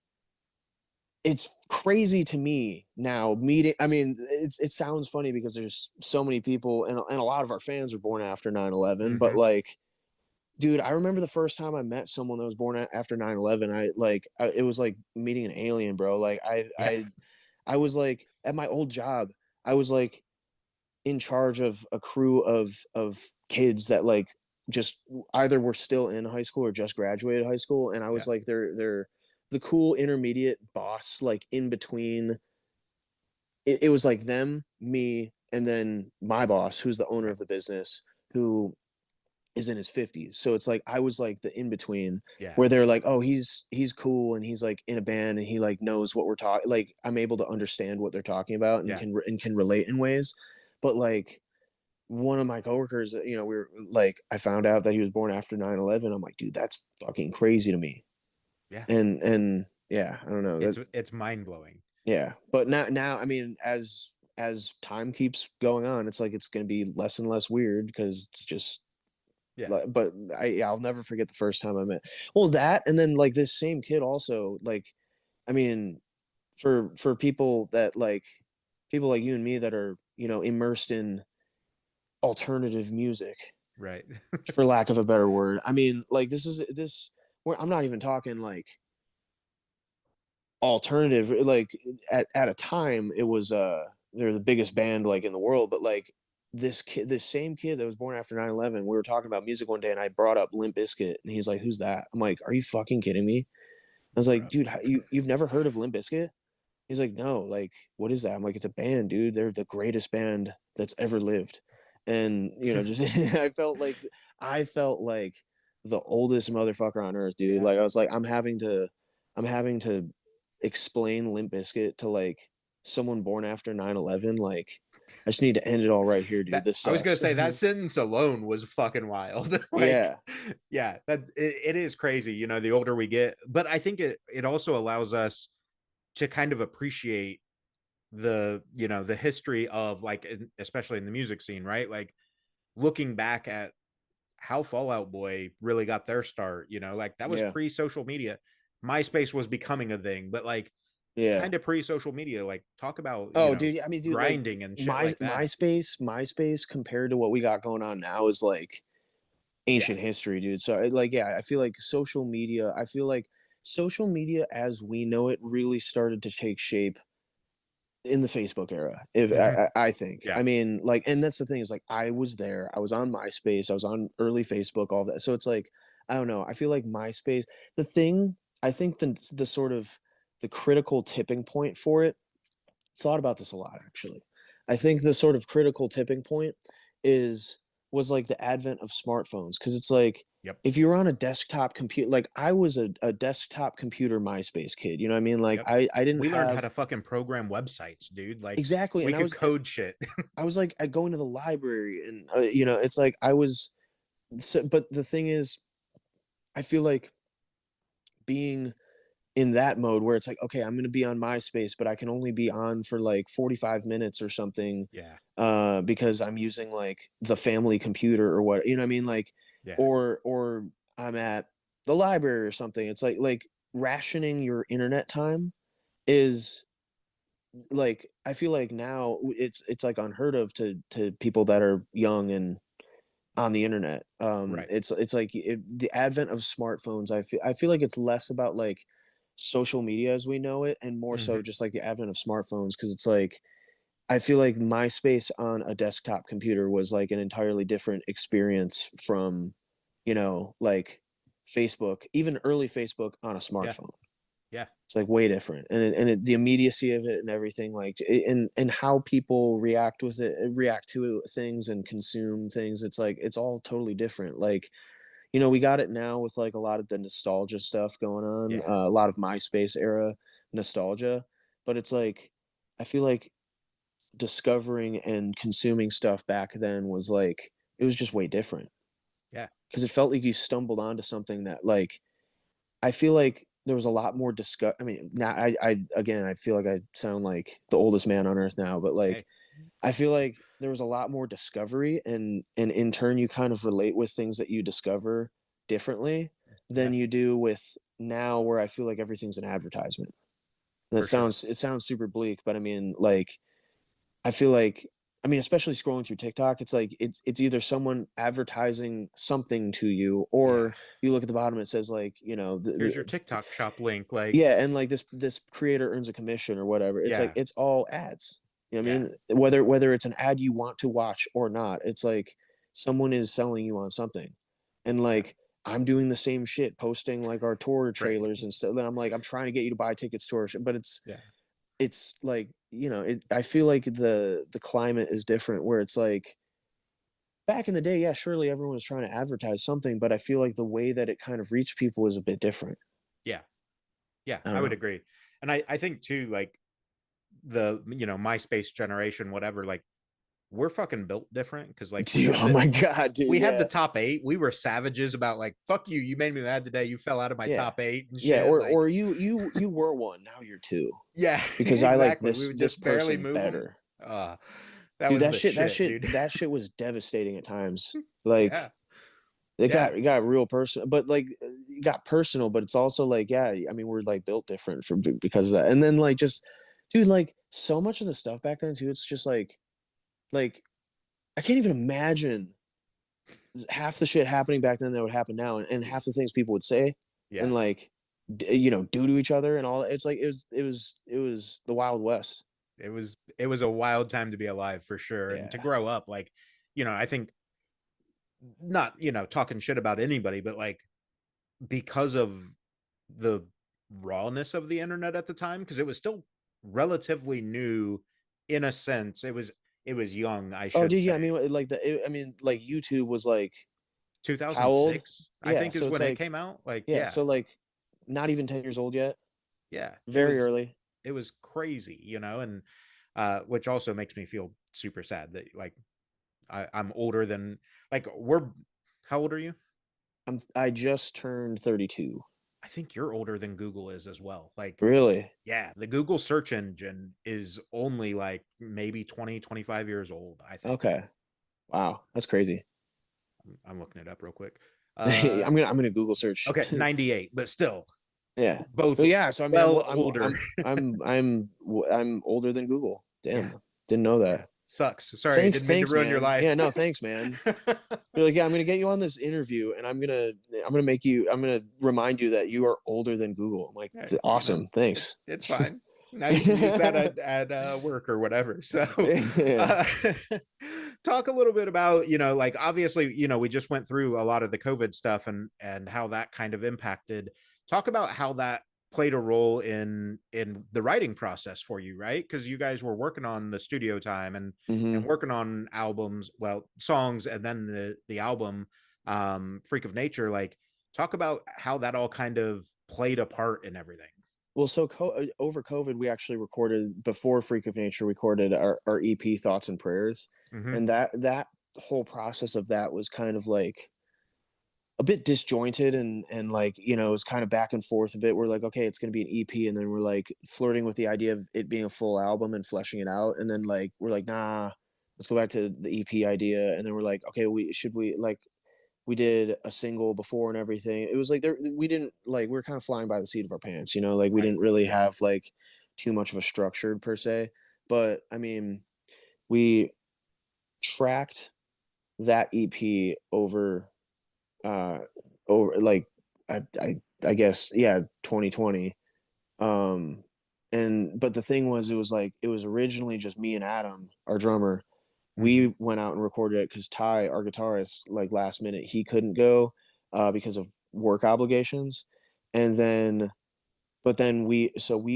Speaker 2: it's crazy to me now meeting. I mean, it sounds funny because there's so many people, and a lot of our fans are born after 9/11, but
Speaker 1: Hmm.
Speaker 2: like dude, I remember the first time I met someone that was born after 9/11. It was like meeting an alien, bro. Like
Speaker 1: Yeah.
Speaker 2: I was like at my old job, I was like in charge of a crew of kids that like just either were still in high school or just graduated high school, and I
Speaker 1: Yeah.
Speaker 2: was like they're the cool intermediate boss, like in between. It was like them, me, and then my boss, who's the owner
Speaker 1: Right.
Speaker 2: of the business, who is in his 50s. So it's like I was like the in between,
Speaker 1: Yeah.
Speaker 2: where they're like, oh, he's cool and he's like in a band and he like knows what we're talking. Like I'm able to understand what they're talking about and
Speaker 1: Yeah.
Speaker 2: can relate in ways. But like one of my coworkers, we were like, I found out that he was born after 9/11. I'm like, dude, that's fucking crazy to me.
Speaker 1: Yeah.
Speaker 2: And yeah, I don't know that.
Speaker 1: It's mind blowing.
Speaker 2: Yeah, but now, I mean, as time keeps going on, it's like it's going to be less and less weird because it's just
Speaker 1: Yeah.
Speaker 2: like, but I'll never forget the first time I met. Well, that and then like this same kid also like, I mean, for people like you and me that are immersed in alternative music,
Speaker 1: Right.
Speaker 2: for lack of a better word. I mean, like where I'm not even talking like alternative. Like at a time, it was they're the biggest band like in the world, but like this same kid that was born after 9/11, we were talking about music one day, and I brought up Limp Bizkit, and he's like, "Who's that?" I'm like, "Are you fucking kidding me?" I was like,
Speaker 1: Bro.
Speaker 2: "Dude, you've never heard of Limp Bizkit?" He's like, "No, like, what is that?" I'm like, "It's a band, dude. They're the greatest band that's ever lived." And just I felt like the oldest motherfucker on earth, dude.
Speaker 1: Yeah.
Speaker 2: Like I was like, I'm having to explain Limp Bizkit to like someone born after 9/11. Like, I just need to end it all right here, dude.
Speaker 1: That
Speaker 2: This
Speaker 1: I was gonna
Speaker 2: sucks.
Speaker 1: say that sentence alone was fucking wild. Like,
Speaker 2: Yeah,
Speaker 1: yeah, it is crazy. The older we get, but I think it also allows us to kind of appreciate the history of like, especially in the music scene, right? Like looking back at how Fallout Boy really got their start. Like that was
Speaker 2: yeah,
Speaker 1: pre social media. MySpace was becoming a thing, but like
Speaker 2: yeah.
Speaker 1: kind of pre social media. Like talk about
Speaker 2: Oh, dude. I mean, dude, like
Speaker 1: grinding and shit like that.
Speaker 2: MySpace compared to what we got going on now is like
Speaker 1: Yeah.
Speaker 2: ancient history, dude. So like, yeah, I feel like social media as we know it really started to take shape in the Facebook era. If
Speaker 1: Hmm.
Speaker 2: I think, I
Speaker 1: Yeah.
Speaker 2: mean, like, and that's the thing is like, I was there, I was on MySpace, I was on early Facebook, all that. So it's like, I don't know. I feel like MySpace, the thing, I think the sort of the critical tipping point for it, thought about this a lot actually. I think the sort of critical tipping point is was like the advent of smartphones, because it's like
Speaker 1: Yep.
Speaker 2: if you're on a desktop computer, like I was a desktop computer MySpace kid, you know what I mean? Like
Speaker 1: Yep.
Speaker 2: I didn't
Speaker 1: We learned how
Speaker 2: have
Speaker 1: to fucking program websites, dude. Like
Speaker 2: exactly,
Speaker 1: we
Speaker 2: and
Speaker 1: could code shit.
Speaker 2: I was like I go into the library and it's like I was but the thing is I feel like being in that mode where it's like, okay, I'm going to be on MySpace, but I can only be on for like 45 minutes or something,
Speaker 1: Yeah.
Speaker 2: because I'm using like the family computer or what, you know what I mean? Like,
Speaker 1: Yeah.
Speaker 2: or I'm at the library or something. It's like rationing your internet time is like, I feel like now it's like unheard of to people that are young and on the internet.
Speaker 1: Right.
Speaker 2: It's like the advent of smartphones. I feel like it's less about like social media as we know it, and more
Speaker 1: Hmm.
Speaker 2: so just like the advent of smartphones. Because it's like I feel like MySpace on a desktop computer was like an entirely different experience from, like Facebook, even early Facebook on a
Speaker 1: Yeah.
Speaker 2: smartphone.
Speaker 1: Yeah.
Speaker 2: It's like way different, the immediacy of it and everything, like and how people react to things and consume things. It's like it's all totally different. Like we got it now with like a lot of the nostalgia stuff going on,
Speaker 1: Yeah.
Speaker 2: a lot of MySpace era nostalgia, but it's like I feel like discovering and consuming stuff back then was like it was just way different
Speaker 1: Yeah.
Speaker 2: because it felt like you stumbled onto something that like I feel like there was a lot more discuss. I mean, now I again I feel like I sound like the oldest man on earth now, but like
Speaker 1: Hey.
Speaker 2: I feel like there was a lot more discovery, and in turn you kind of relate with things that you discover differently
Speaker 1: Yeah.
Speaker 2: than you do with now, where I feel like everything's an advertisement. And
Speaker 1: For sure.
Speaker 2: it sounds super bleak, but I mean, like I feel like I mean, especially scrolling through TikTok, it's like it's either someone advertising something to you,
Speaker 1: Yeah.
Speaker 2: or you look at the bottom, it says like,
Speaker 1: Here's your TikTok shop link. Like,
Speaker 2: yeah, and like this creator earns a commission or whatever. It's like
Speaker 1: yeah.
Speaker 2: it's all ads. You know what I
Speaker 1: Yeah.
Speaker 2: mean? Whether it's an ad you want to watch or not, it's like someone is selling you on something. And
Speaker 1: Yeah.
Speaker 2: like I'm doing the same shit, posting like our tour
Speaker 1: Right.
Speaker 2: trailers and stuff. I'm like, I'm trying to get you to buy tickets to our show, but
Speaker 1: Yeah.
Speaker 2: it's like, I feel like the climate is different where it's like back in the day, yeah, surely everyone was trying to advertise something, but I feel like the way that it kind of reached people is a bit different.
Speaker 1: Yeah. Yeah.
Speaker 2: I
Speaker 1: I
Speaker 2: don't
Speaker 1: would
Speaker 2: know.
Speaker 1: agree. And I think too, like the, MySpace generation, whatever, like we're fucking built different because like
Speaker 2: Dude, oh my god, dude,
Speaker 1: we had the
Speaker 2: yeah.
Speaker 1: top eight. We were savages about like, fuck you. You made me mad today. You fell out of my
Speaker 2: Yeah.
Speaker 1: top eight and
Speaker 2: Yeah,
Speaker 1: shit. Like,
Speaker 2: or you were one, now you're two.
Speaker 1: yeah,
Speaker 2: Because I like
Speaker 1: exactly. We would
Speaker 2: this
Speaker 1: just barely
Speaker 2: person
Speaker 1: move them.
Speaker 2: better.
Speaker 1: Uh, that
Speaker 2: Dude,
Speaker 1: was the shit, dude.
Speaker 2: that shit was devastating at times. Like
Speaker 1: Yeah. Yeah.
Speaker 2: it got real personal, but like it got personal, but it's also like, yeah, I mean, we're like built different because of that. And then like just dude, like so much of the stuff back then too, it's just like I can't even imagine half the shit happening back then that would happen now, and half the things people would say
Speaker 1: Yeah.
Speaker 2: and like do to each other and all. It's like it was the Wild West.
Speaker 1: It was a wild time to be alive for sure. And to
Speaker 2: Yeah.
Speaker 1: grow up, like, I think not, talking shit about anybody, but like because of the rawness of the internet at the time, because it was still relatively new in a sense. It was young, I
Speaker 2: Oh,
Speaker 1: should
Speaker 2: dude, yeah.
Speaker 1: say.
Speaker 2: I mean, like YouTube was like how old?
Speaker 1: 2006, I
Speaker 2: Yeah,
Speaker 1: think,
Speaker 2: so
Speaker 1: is
Speaker 2: it's
Speaker 1: when it
Speaker 2: like
Speaker 1: came out. Like,
Speaker 2: yeah,
Speaker 1: yeah,
Speaker 2: so like not even 10 years old yet.
Speaker 1: yeah, it
Speaker 2: Very
Speaker 1: was
Speaker 2: early.
Speaker 1: it was crazy, and which also makes me feel super sad that like I'm older than like we're how old are you?
Speaker 2: I just turned 32.
Speaker 1: I think you're older than Google is as well. Like,
Speaker 2: Really?
Speaker 1: yeah, the Google search engine is only like maybe 20, 25 years old, I think.
Speaker 2: Okay. Wow, that's crazy.
Speaker 1: I'm looking it up real quick.
Speaker 2: I'm gonna Google search.
Speaker 1: Okay, 98, but still
Speaker 2: Yeah.
Speaker 1: both
Speaker 2: But yeah, so I mean,
Speaker 1: well older.
Speaker 2: I'm older than Google.
Speaker 1: Yeah,
Speaker 2: Damn, didn't know
Speaker 1: yeah.
Speaker 2: that.
Speaker 1: Sucks. Sorry, didn't mean to
Speaker 2: Thanks,
Speaker 1: ruin your
Speaker 2: man. Yeah,
Speaker 1: life.
Speaker 2: no, thanks, man. You're like, yeah, I'm gonna get you on this interview, and I'm gonna remind you that you are older than Google. I'm like,
Speaker 1: Yeah,
Speaker 2: awesome, thanks.
Speaker 1: it's fine. Now you can use that at work or whatever. So,
Speaker 2: Yeah.
Speaker 1: uh, talk a little bit about like obviously we just went through a lot of the COVID stuff and how that kind of impacted. Talk about how that played a role in the writing process for you, right? Because you guys were working on the studio time and
Speaker 2: Hmm.
Speaker 1: working on albums, well, songs, and then the album, Freak of Nature. Like, talk about how that all kind of played a part in everything.
Speaker 2: Well, so over COVID, we actually recorded before Freak of Nature recorded our EP Thoughts and Prayers,
Speaker 1: Hmm.
Speaker 2: and that whole process of that was kind of like a bit disjointed and like it was kind of back and forth a bit. We're like, okay, it's going to be an EP, and then we're like flirting with the idea of it being a full album and fleshing it out, and then like we're like, nah, let's go back to the EP idea, and then we're like, okay, we like we did a single before and everything. It was like we didn't like we were kind of flying by the seat of our pants, like we
Speaker 1: Right.
Speaker 2: didn't really
Speaker 1: Yeah.
Speaker 2: have like too much of a structured per se. But I mean, we tracked that EP uh over like I guess, yeah, 2020, Um, and but the thing was, it was like it was originally just me and Adam, our drummer.
Speaker 1: Hmm.
Speaker 2: We went out and recorded it because Ty, our guitarist, like last minute, he couldn't go because of work obligations. And then, but then we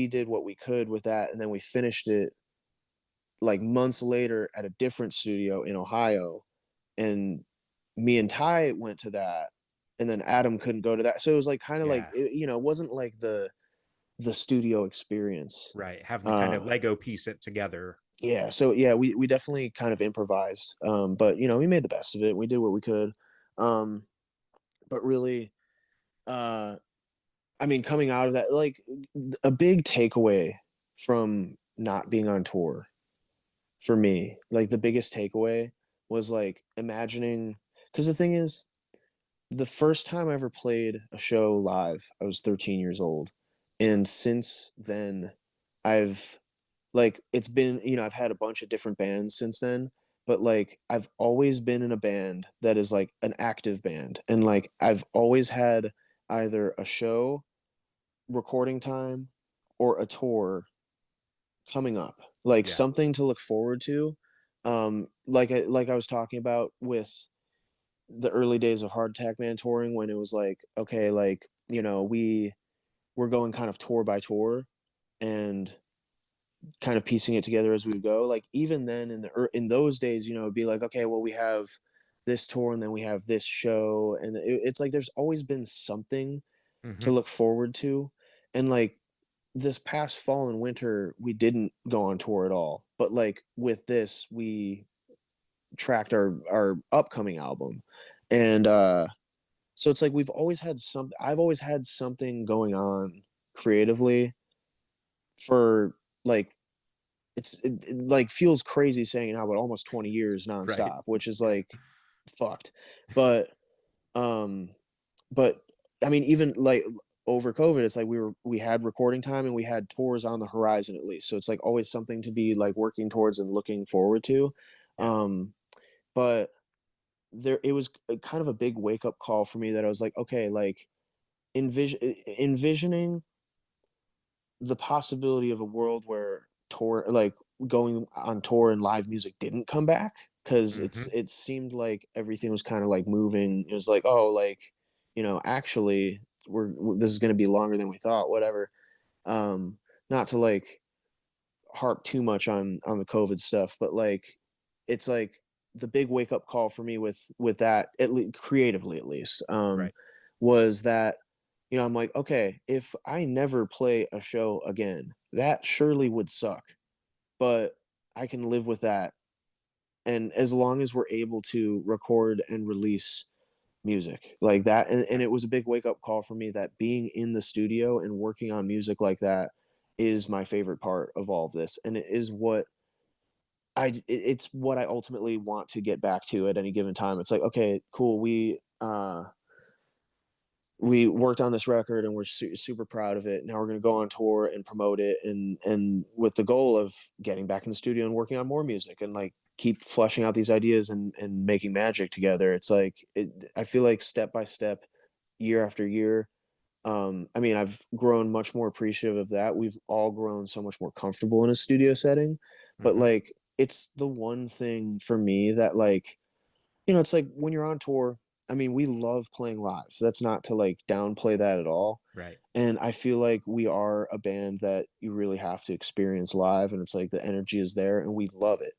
Speaker 2: did what we could with that, and then we finished it like months later at a different studio in Ohio. And me and Ty went to that, and then Adam couldn't go to that. So it was like kind of like
Speaker 1: Yeah.
Speaker 2: it wasn't like the studio experience.
Speaker 1: Right. Having to kind of
Speaker 2: Uh,
Speaker 1: Lego piece it together.
Speaker 2: yeah, so yeah, we definitely kind of improvised, but we made the best of it. We did what we could, um, but really, uh, I mean, coming out of that, like a big takeaway from not being on tour for me, like the biggest takeaway was like imagining, because the thing is, the first time I ever played a show live, I was 13 years old. And since then, I've like it's been, I've had a bunch of different bands since then, but like I've always been in a band that is like an active band. And like I've always had either a show, recording time, or a tour coming up, like
Speaker 1: Yeah.
Speaker 2: something to look forward to. Like I was talking about with the early days of Hard Attack Man touring, when it was like, okay, like, we were going kind of tour by tour and kind of piecing it together as we go. Like even then in those days, it'd be like, okay, well, we have this tour and then we have this show, and it's like there's always been something to
Speaker 1: Hmm.
Speaker 2: look forward to. And like this past fall and winter, we didn't go on tour at all. But like with this, we tracked our upcoming album. And so it's like I've always had something going on creatively for like it like feels crazy saying it now, but almost 20 years
Speaker 1: Right.
Speaker 2: nonstop, which is
Speaker 1: Yeah.
Speaker 2: like fucked. But um but I mean, even like over COVID, it's like we had recording time and we had tours on the horizon at least. So it's like always something to be like working towards and looking forward to.
Speaker 1: Yeah.
Speaker 2: Um but there it was kind of a big wake up call for me, that I was like, okay, like envisioning the possibility of a world where tour like going on tour and live music didn't come back, because
Speaker 1: Hmm.
Speaker 2: it seemed like everything was kind of like moving. It was like, oh, like, actually this is going to be longer than we thought, whatever. um Not to like harp too much on the COVID stuff, but like it's like the big wake up call for me with that, at least creatively, at least,
Speaker 1: Right.
Speaker 2: was that, I'm like, okay, if I never play a show again, that surely would suck, but I can live with that. And as long as we're able to record and release music like that, and
Speaker 1: Right.
Speaker 2: it was a big wake up call for me that being in the studio and working on music like that is my favorite part of all of this, and it is what it's what I ultimately want to get back to at any given time. It's like, okay, cool, we worked on this record and we're super proud of it. Now we're going to go on tour and promote it, and with the goal of getting back in the studio and working on more music, and like keep fleshing out these ideas and making magic together. It's like I feel like step by step, year after year. I mean, I've grown much more appreciative of that. We've all grown so much more comfortable in a studio setting, but
Speaker 1: Hmm.
Speaker 2: like it's the one thing for me that, like, it's like when you're on tour. I mean, we love playing live. So that's not to like downplay that at all.
Speaker 1: Right.
Speaker 2: And I feel like we are a band that you really have to experience live, and it's like the energy is there and we love it.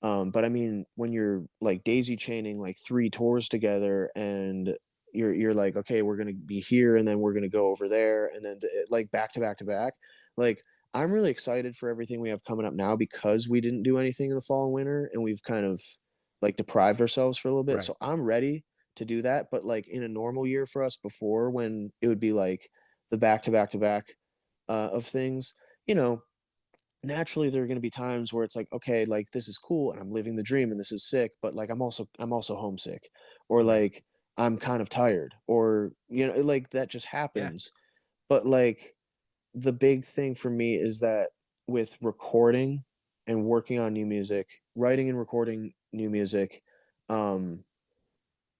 Speaker 2: But I mean, when you're like daisy chaining like three tours together, and you're like, okay, we're gonna be here and then we're gonna go over there, and then like back to back to back. Like I'm really excited for everything we have coming up now, because we didn't do anything in the fall and winter, and we've kind of like deprived ourselves for a little bit.
Speaker 1: Right.
Speaker 2: So I'm ready to do that. But like in a normal year for us before, when it would be like the back to back to back of things, you know, naturally there are going to be times where it's like, okay, like this is cool and I'm living the dream and this is sick, but like I'm also homesick, or
Speaker 1: Right.
Speaker 2: like I'm kind of tired, or like that just
Speaker 1: Yeah.
Speaker 2: happens. But like the big thing for me is that with recording and working on new music, writing and recording new music, um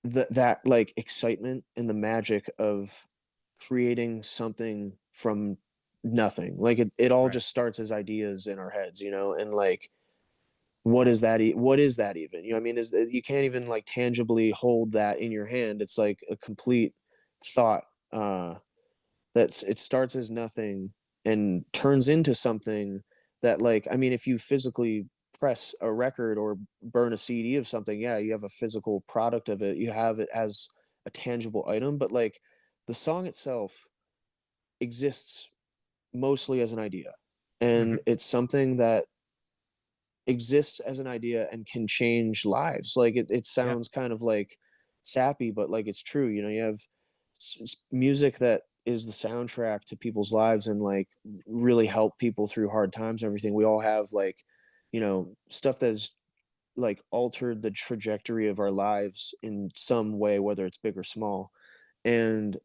Speaker 2: that like excitement and the magic of creating something from nothing. Like it all
Speaker 1: Right.
Speaker 2: just starts as ideas in our heads, you know, and like what is that what is that even, you know what I mean, is you can't even like tangibly hold that in your hand. It's like a complete thought. That's It starts as nothing and turns into something that, like, I mean, if you physically press a record or burn a CD of something, yeah, you have a physical product of it, you have it as a tangible item, but like the song itself exists mostly as an idea, and
Speaker 1: Hmm.
Speaker 2: it's something that exists as an idea and can change lives. Like it
Speaker 1: Yeah.
Speaker 2: sounds kind of like sappy, but like it's true. You know, you have music that is the soundtrack to people's lives and like really help people through hard times and everything. We all have like, you know, stuff that's like altered the trajectory of our lives in some way, whether it's big or small. And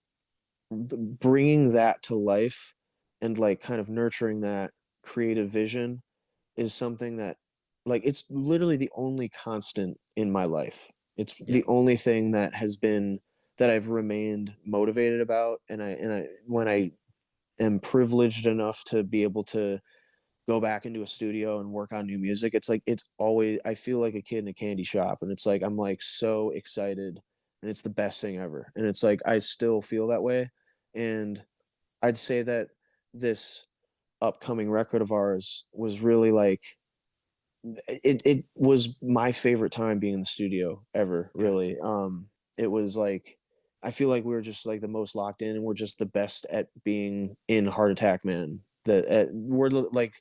Speaker 2: bringing that to life and like kind of nurturing that creative vision is something that, like, it's literally the only constant in my life. It's
Speaker 1: Yeah.
Speaker 2: the only thing that has been that I've remained motivated about, and I when I am privileged enough to be able to go back into a studio and work on new music, it's like it's always I feel like a kid in a candy shop, and it's like I'm like so excited, and it's the best thing ever. And it's like I still feel that way, and I'd say that this upcoming record of ours was really like it was my favorite time being in the studio ever,
Speaker 1: Yeah.
Speaker 2: really. It was like I feel like we were just like the most locked in, and we're just the best at being in Heart Attack Man. Like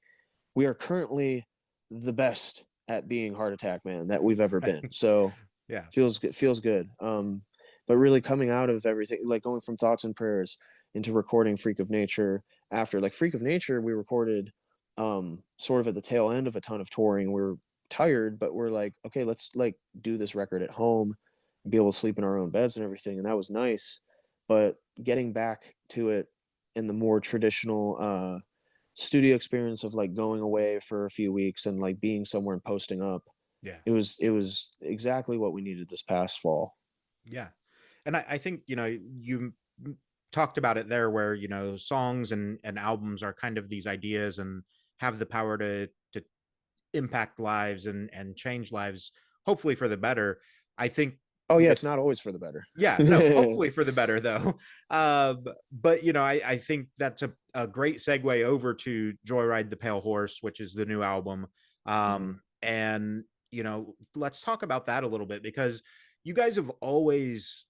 Speaker 2: we are currently the best at being Heart Attack Man that we've ever been. So
Speaker 1: Yeah.
Speaker 2: feels good. But really coming out of everything, like going from Thoughts and Prayers into recording Freak of Nature. After like Freak of Nature, we recorded sort of at the tail end of a ton of touring. We are tired, but we're like, okay, let's like do this record at home, be able to sleep in our own beds and everything, and that was nice. But getting back to it in the more traditional studio experience of like going away for a few weeks and like being somewhere and posting up,
Speaker 1: Yeah.
Speaker 2: it was exactly what we needed this past fall.
Speaker 1: Yeah. And I think, you talked about it there where, songs and albums are kind of these ideas and have the power to impact lives and change lives, hopefully for the better. I think
Speaker 2: Oh yeah,
Speaker 1: with
Speaker 2: it's not always for the better.
Speaker 1: yeah, no, hopefully for the better though. But I think that's a great segue over to Joyride the Pale Horse, which is the new album.
Speaker 2: Hmm.
Speaker 1: And let's talk about that a little bit because you guys have always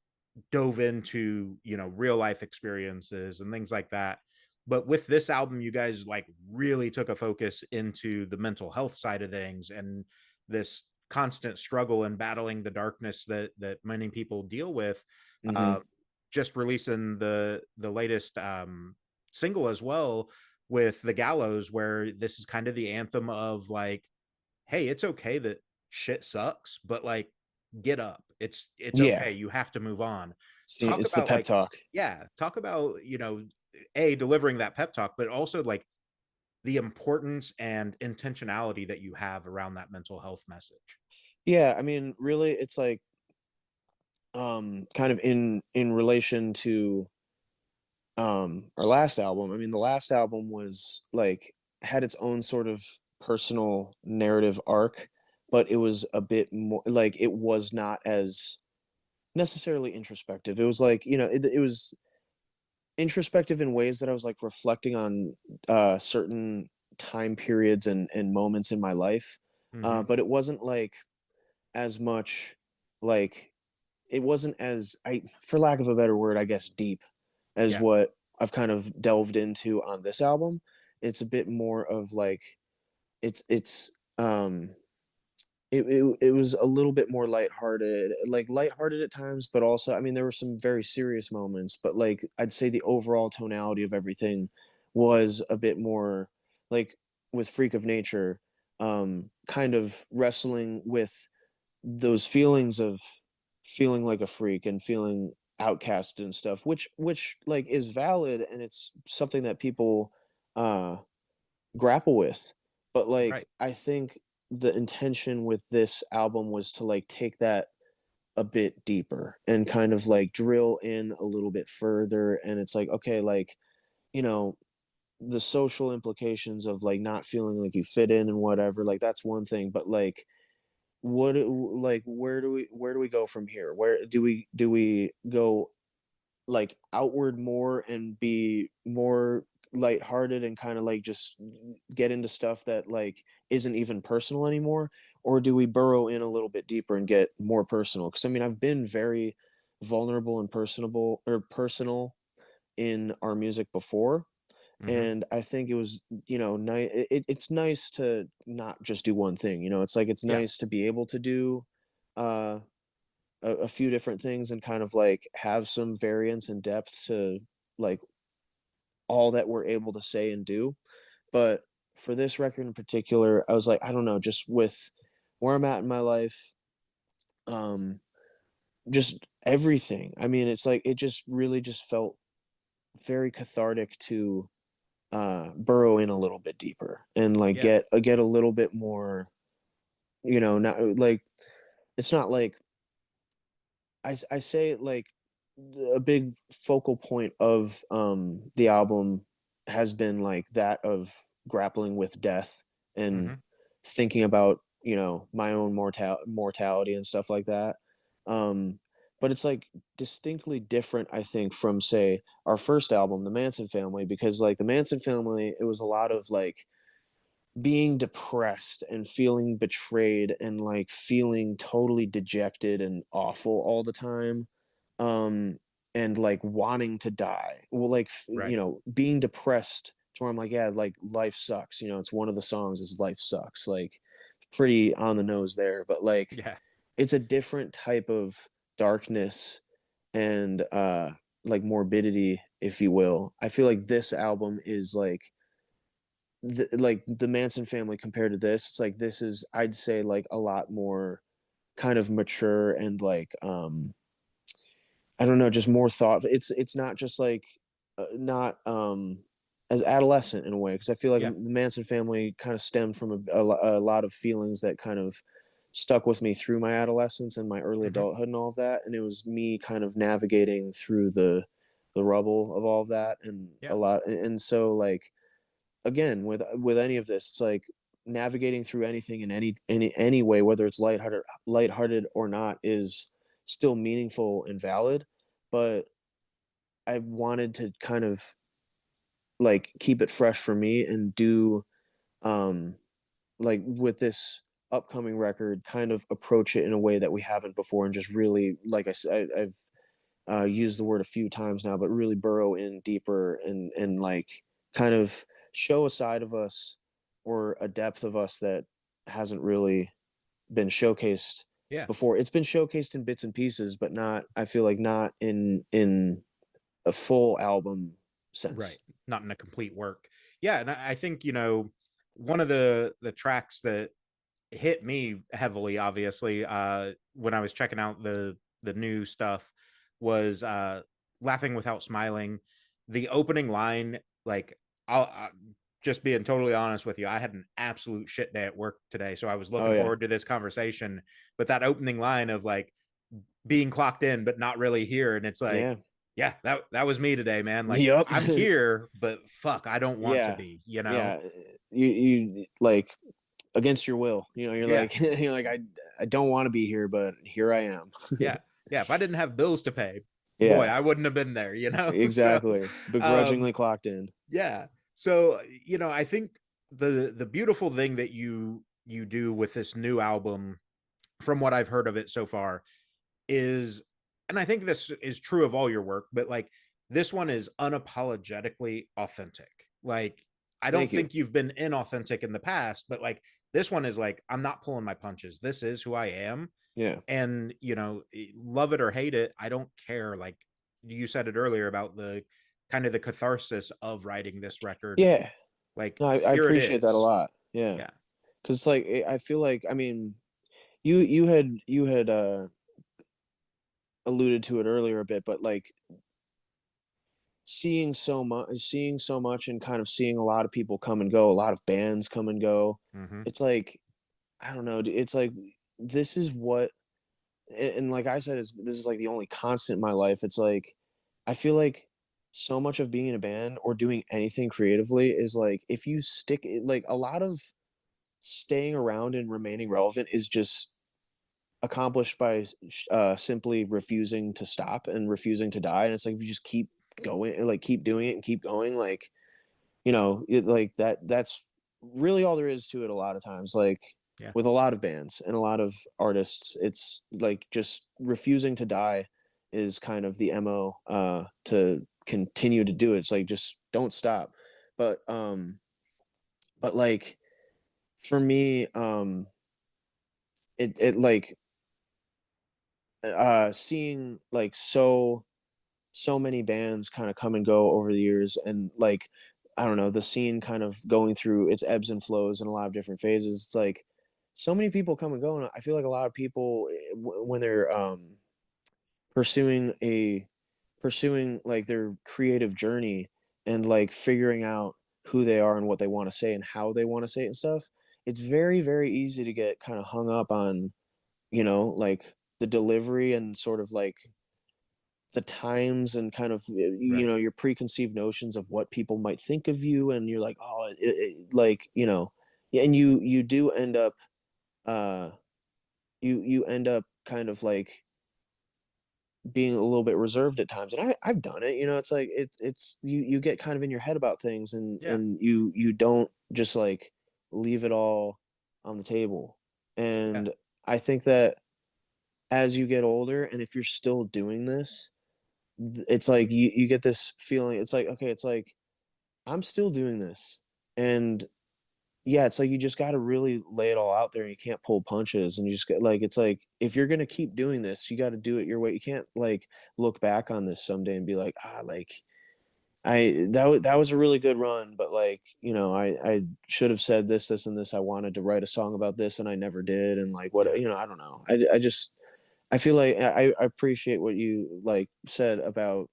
Speaker 1: dove into real life experiences and things like that, but with this album you guys like really took a focus into the mental health side of things and this constant struggle and battling the darkness that many people deal with. uh
Speaker 2: Hmm.
Speaker 1: just releasing the latest single as well with The Gallows, where this is kind of the anthem of like, hey, it's okay that shit sucks, but like get up. It's
Speaker 2: Yeah,
Speaker 1: okay. You have to move on.
Speaker 2: see,
Speaker 1: Talk
Speaker 2: it's the
Speaker 1: about
Speaker 2: pep
Speaker 1: like,
Speaker 2: talk.
Speaker 1: yeah, talk about, a delivering that pep talk, but also like the importance and intentionality that you have around that mental health message.
Speaker 2: Yeah, I mean, really, it's like kind of in relation to our last album. I mean, the last album was like had its own sort of personal narrative arc, but it was a bit more like it was not as necessarily introspective. It was like, you know, it was introspective in ways that I was like reflecting on certain time periods and moments in my life.
Speaker 1: Mm-hmm.
Speaker 2: But it wasn't like as much like it wasn't as I for lack of a better word, I guess deep as
Speaker 1: Yeah.
Speaker 2: what I've kind of delved into on this album. It's a bit more of like it's it was a little bit more lighthearted, like lighthearted at times, but also, I mean, there were some very serious moments, but like I'd say the overall tonality of everything was a bit more like with Freak of Nature, kind of wrestling with those feelings of feeling like a freak and feeling outcast and stuff, which like is valid and it's something that people uh grapple with. But like
Speaker 1: Right.
Speaker 2: I think the intention with this album was to like take that a bit deeper and kind of like drill in a little bit further, and it's like, okay, like, you know, the social implications of like not feeling like you fit in and whatever, like that's one thing, but like like where do we go from here? Where do we go like outward more and be more lighthearted and kind of like just get into stuff that like isn't even personal anymore, or do we burrow in a little bit deeper and get more personal? Because I mean, I've been very vulnerable and personable or personal in our music before,
Speaker 1: Hmm.
Speaker 2: and I think it was, you know, it's nice to not just do one thing, you know. It's like it's
Speaker 1: Yeah.
Speaker 2: nice to be able to do uh a few different things and kind of like have some variance and depth to like all that we're able to say and do. But for this record in particular, I was like, I don't know, just with where I'm at in my life, um, just everything. I mean, it's like it just really just felt very cathartic to burrow in a little bit deeper and like
Speaker 1: Yeah.
Speaker 2: get a little bit more, you know, not like it's not like I say like a big focal point of the album has been like that of grappling with death and
Speaker 1: Hmm.
Speaker 2: thinking about, you know, my own mortality and stuff like that. Um, but it's like distinctly different, I think, from say our first album, The Manson Family, because like The Manson Family, it was a lot of like being depressed and feeling betrayed and like feeling totally dejected and awful all the time, um and like wanting to die, well, like you
Speaker 1: Right.
Speaker 2: know, being depressed to where I'm like, yeah, like life sucks, you know. It's one of the songs is Life Sucks, like pretty on the nose there, but like
Speaker 1: Yeah.
Speaker 2: it's a different type of darkness and like morbidity, if you will. I feel like this album is like the Manson Family compared to this, it's like this is, I'd say, like a lot more kind of mature and like I don't know, just more thought. It's not just like not as adolescent in a way, because I feel like
Speaker 1: Yeah.
Speaker 2: the Manson Family kind of stemmed from a lot of feelings that kind of stuck with me through my adolescence and my early
Speaker 1: Hmm.
Speaker 2: adulthood and all of that, and it was me kind of navigating through the rubble of all of that and a
Speaker 1: Yeah.
Speaker 2: lot, and so like again with any of this, it's like navigating through anything in any way, whether it's lighthearted or not, is still meaningful and valid. But I wanted to kind of like keep it fresh for me and do um like with this upcoming record kind of approach it in a way that we haven't before, and just really, like I said, I've used the word a few times now, but really burrow in deeper and like kind of show a side of us or a depth of us that hasn't really been showcased
Speaker 1: Yeah.
Speaker 2: before. It's been showcased in bits and pieces, but not, I feel like not in a full album
Speaker 1: Right.
Speaker 2: sense.
Speaker 1: Not in a complete work. Yeah. And I think, one of the tracks that hit me heavily, obviously, when I was checking out the new stuff was Laughing Without Smiling. The opening line, like, I'll just being totally honest with you, I had an absolute shit day at work today, so I was
Speaker 2: Oh
Speaker 1: looking
Speaker 2: yeah.
Speaker 1: forward to this conversation. But that opening line of like being clocked in but not really here, and it's like,
Speaker 2: Yeah.
Speaker 1: yeah, that was me today, man. Like,
Speaker 2: Yep.
Speaker 1: I'm here, but fuck, I don't want to
Speaker 2: Yeah.
Speaker 1: be.
Speaker 2: Yeah. You like against your will, you know, you're
Speaker 1: Yeah.
Speaker 2: like you're like I don't want to be here, but here I am.
Speaker 1: Yeah. Yeah. If I didn't have bills to pay, boy,
Speaker 2: Yeah,
Speaker 1: I wouldn't have been there. So,
Speaker 2: exactly.
Speaker 1: um,
Speaker 2: Begrudgingly clocked in.
Speaker 1: yeah. So, I think the beautiful thing that you do with this new album, from what I've heard of it so far, is, and I think this is true of all your work, but like this one is unapologetically authentic. Like, I don't
Speaker 2: Thank you.
Speaker 1: think you've been inauthentic in the past, but like this one is like, I'm not pulling my punches. This is who I am.
Speaker 2: Yeah.
Speaker 1: And, love it or hate it, I don't care. Like, you said it earlier about the kind of the catharsis of writing this record.
Speaker 2: Yeah.
Speaker 1: Like,
Speaker 2: No, I
Speaker 1: here it
Speaker 2: appreciate that a
Speaker 1: is.
Speaker 2: lot. Yeah.
Speaker 1: Yeah.
Speaker 2: Cause like I feel like, I mean, you had alluded to it earlier a bit, but like seeing so much and kind of seeing a lot of people come and go, a lot of bands come and go.
Speaker 1: Hmm.
Speaker 2: It's like, I don't know, it's like this is what, and like I said, this is like the only constant in my life. It's like I feel like so much of being in a band or doing anything creatively is like if you stick like a lot of staying around and remaining relevant is just accomplished by simply refusing to stop and refusing to die. And it's like if you just keep going, like keep doing it and keep going, like like that's really all there is to it a lot of times. Like
Speaker 1: Yeah.
Speaker 2: with a lot of bands and a lot of artists, it's like just refusing to die is kind of the MO to continue to do it. It's like just don't stop. But like for me, it like seeing like so many bands kind of come and go over the years, and like I don't know, the scene kind of going through its ebbs and flows in a lot of different phases. It's like so many people come and go, and I feel like a lot of people when they're pursuing a pursuing like their creative journey and like figuring out who they are and what they want to say and how they want to say it and stuff, it's very easy to get kind of hung up on like the delivery and sort of like the times and kind of
Speaker 1: Right.
Speaker 2: your preconceived notions of what people might think of you, and you're like, oh, like yeah, and you do end up uh you end up kind of like being a little bit reserved at times, and I've done it. It's like it's you get kind of in your head about things, and
Speaker 1: Yeah.
Speaker 2: you don't just like leave it all on the table.
Speaker 1: Yeah.
Speaker 2: And I think that as you get older, and if you're still doing this, it's like you get this feeling. It's like, okay, it's like I'm still doing this, and yeah, it's like you just got to really lay it all out there. And you can't pull punches, and you just get like it's like if you're gonna keep doing this, you got to do it your way. You can't like look back on this someday and be like, like that was a really good run, but like I should have said this and this. I wanted to write a song about this, and I never did. And like what
Speaker 1: Yeah.
Speaker 2: I don't know. I just I feel like I appreciate what you like said about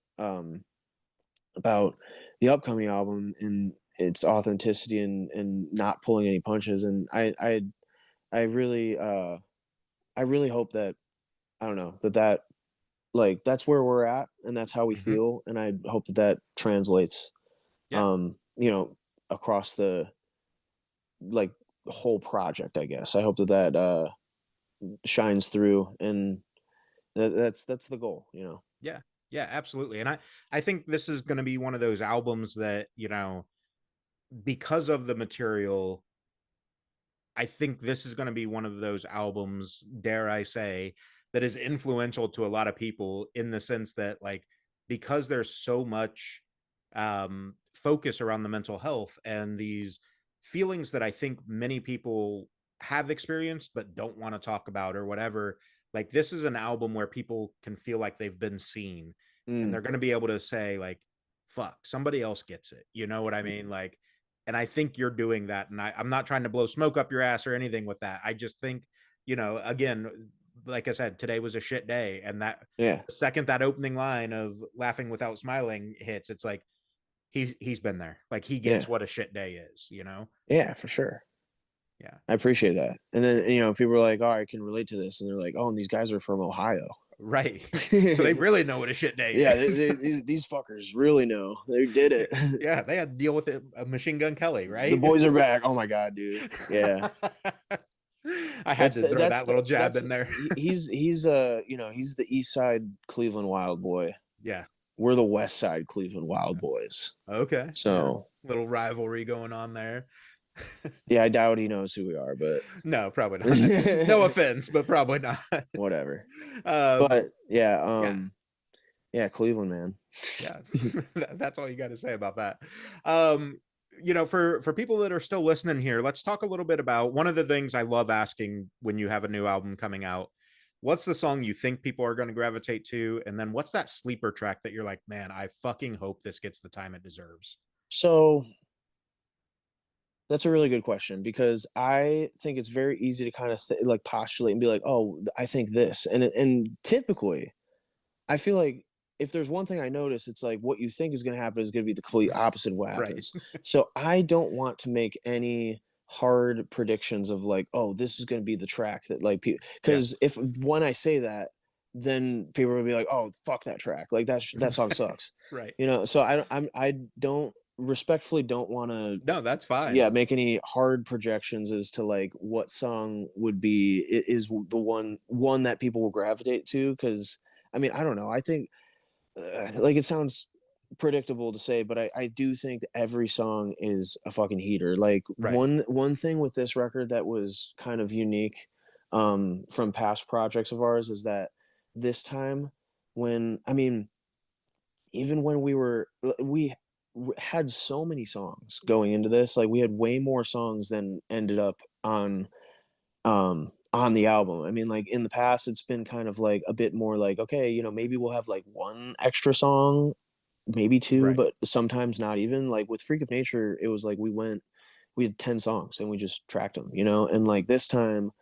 Speaker 2: the upcoming album and its authenticity and not pulling any punches. And I really I really hope that I don't know that like that's where we're at and that's how we
Speaker 1: Hmm.
Speaker 2: feel, and I hope that translates
Speaker 1: Yeah.
Speaker 2: across the like the whole project. I guess I hope that shines through, and that's the goal.
Speaker 1: Yeah. Yeah, absolutely. And I think this is going to be one of those albums that, because of the material, I think this is going to be one of those albums, dare I say, that is influential to a lot of people in the sense that, like, because there's so much focus around the mental health and these feelings that I think many people have experienced but don't want to talk about or whatever. Like, this is an album where people can feel like they've been seen, and
Speaker 2: Mm,
Speaker 1: they're going to be able to say, like, fuck, somebody else gets it. You know what I mean? Like, and I think you're doing that. And I'm not trying to blow smoke up your ass or anything with that. I just think, again, like I said, today was a shit day. And that
Speaker 2: yeah,
Speaker 1: the second that opening line of laughing without smiling hits, it's like he's been there. Like he gets
Speaker 2: yeah,
Speaker 1: what a shit day is.
Speaker 2: yeah, for sure.
Speaker 1: Yeah.
Speaker 2: I appreciate that. And then, people are like, oh, I can relate to this. And they're like, oh, and these guys are from Ohio.
Speaker 1: Right. So they really know what a shit day
Speaker 2: Yeah,
Speaker 1: is.
Speaker 2: these fuckers really know. They did it.
Speaker 1: Yeah, they had to deal with it, Machine Gun Kelly,
Speaker 2: The
Speaker 1: right?
Speaker 2: boys are back. Oh my god, dude. Yeah.
Speaker 1: I had to throw that little jab
Speaker 2: That's
Speaker 1: in there.
Speaker 2: he's the East Side Cleveland Wild boy.
Speaker 1: Yeah.
Speaker 2: We're the West Side Cleveland Wild boys.
Speaker 1: Okay. Yeah.
Speaker 2: So
Speaker 1: Little rivalry going on there.
Speaker 2: yeah, I doubt he knows who we are, but
Speaker 1: No, probably not. No offense, but probably not.
Speaker 2: whatever.
Speaker 1: um,
Speaker 2: But yeah,
Speaker 1: yeah,
Speaker 2: yeah, Cleveland, man.
Speaker 1: yeah. That's all you got to say about that. Um, for people that are still listening here, let's talk a little bit about one of the things I love asking when you have a new album coming out. What's the song you think people are going to gravitate to? And then what's that sleeper track that you're like, man, I fucking hope this gets the time it deserves?
Speaker 2: So that's a really good question because I think it's very easy to kind of like postulate and be like, "Oh, I think this," and typically, I feel like if there's one thing I notice, it's like what you think is going to happen is going to be the complete opposite of what
Speaker 1: Right.
Speaker 2: happens. So I don't want to make any hard predictions of like, "Oh, this is going to be the track that like,"
Speaker 1: Yeah.
Speaker 2: because if when I say that, then people would be like, "Oh, fuck that track! Like that song sucks,"
Speaker 1: Right.
Speaker 2: you know. So I don't respectfully don't want to,
Speaker 1: No, that's fine.
Speaker 2: yeah, make any hard projections as to like what song would be is the one that people will gravitate to. Because I mean, I don't know. I think like it sounds predictable to say, but I do think that every song is a fucking heater. Like
Speaker 1: Right.
Speaker 2: one thing with this record that was kind of unique from past projects of ours is that this time, when I mean, even when we had so many songs going into this, like we had way more songs than ended up on the album. I mean, like in the past it's been kind of like a bit more like, okay, you know, maybe we'll have like one extra song, maybe two,
Speaker 1: Right.
Speaker 2: but sometimes not even. Like with Freak of Nature, it was like we had 10 songs and we just tracked them, you know. And like this time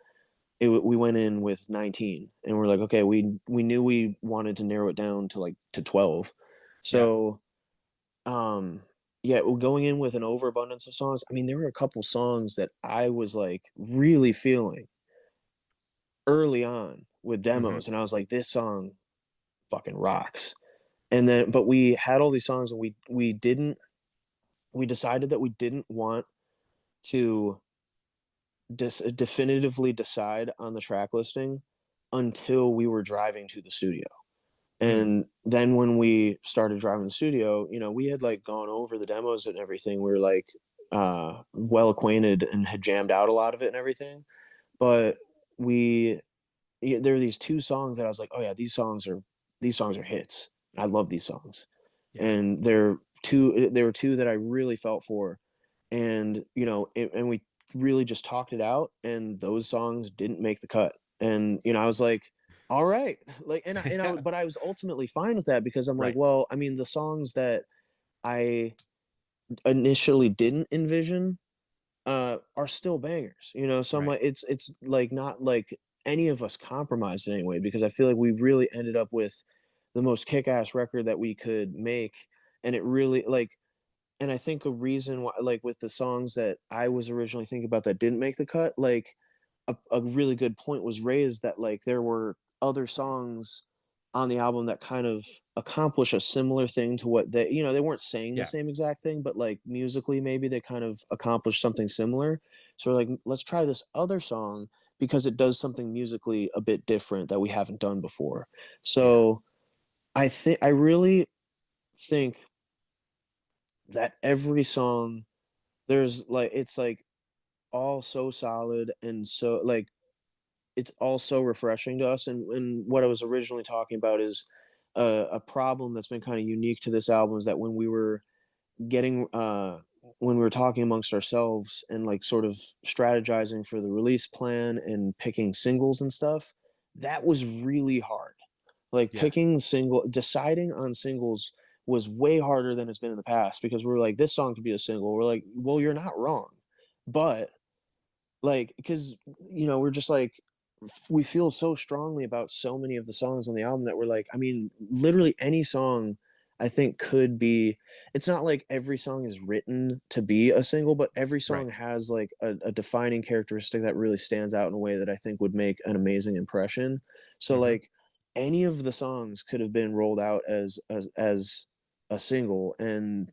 Speaker 2: we went in with 19 and we're like, okay, we knew we wanted to narrow it down to like to 12.
Speaker 1: Yeah.
Speaker 2: So um yeah, going in with an overabundance of songs, I mean, there were a couple songs that I was like really feeling early on with
Speaker 1: Hmm.
Speaker 2: demos, and I was like, this song fucking rocks. And then, but we had all these songs, and we decided that we didn't want to definitively decide on the track listing until we were driving to the studio.
Speaker 1: Mm.
Speaker 2: And then when we started driving to the studio, you know, we had like gone over the demos and everything. We were like well acquainted and had jammed out a lot of it and everything. But we there are these two songs that I was like, oh yeah, these songs are hits. I love these songs,
Speaker 1: Yeah.
Speaker 2: and there were two that I really felt for, and you know, and we really just talked it out, and those songs didn't make the cut, and you know, I was like, all right, like,
Speaker 1: Yeah.
Speaker 2: but I was ultimately fine with that because I'm like,
Speaker 1: Right.
Speaker 2: well, I mean, the songs that I initially didn't envision are still bangers, you know. So I'm
Speaker 1: Right.
Speaker 2: like, it's like not like any of us compromised in any way, because I feel like we really ended up with the most kick-ass record that we could make. And it really like, and I think a reason why, like with the songs that I was originally thinking about that didn't make the cut, like a really good point was raised that like there were other songs on the album that kind of accomplish a similar thing to what they, you know, they weren't saying the
Speaker 1: Yeah.
Speaker 2: same exact thing, but like musically maybe they kind of accomplished something similar. So we're like, let's try this other song because it does something musically a bit different that we haven't done before.
Speaker 1: Yeah.
Speaker 2: So I really think that every song, there's like, it's like all so solid and so like it's also refreshing to us. And what I was originally talking about is a problem that's been kind of unique to this album is that getting when we were talking amongst ourselves and like sort of strategizing for the release plan and picking singles and stuff, that was really hard. Like
Speaker 1: Yeah.
Speaker 2: deciding on singles was way harder than it's been in the past, because we're like, this song could be a single. We're like, well, you're not wrong, but like, because you know, we're just like, we feel so strongly about so many of the songs on the album that we're like, I mean, literally any song I think could be, it's not like every song is written to be a single, but every
Speaker 1: Right.
Speaker 2: song has like a defining characteristic that really stands out in a way that I think would make an amazing impression. So
Speaker 1: Hmm.
Speaker 2: like any of the songs could have been rolled out as a single. And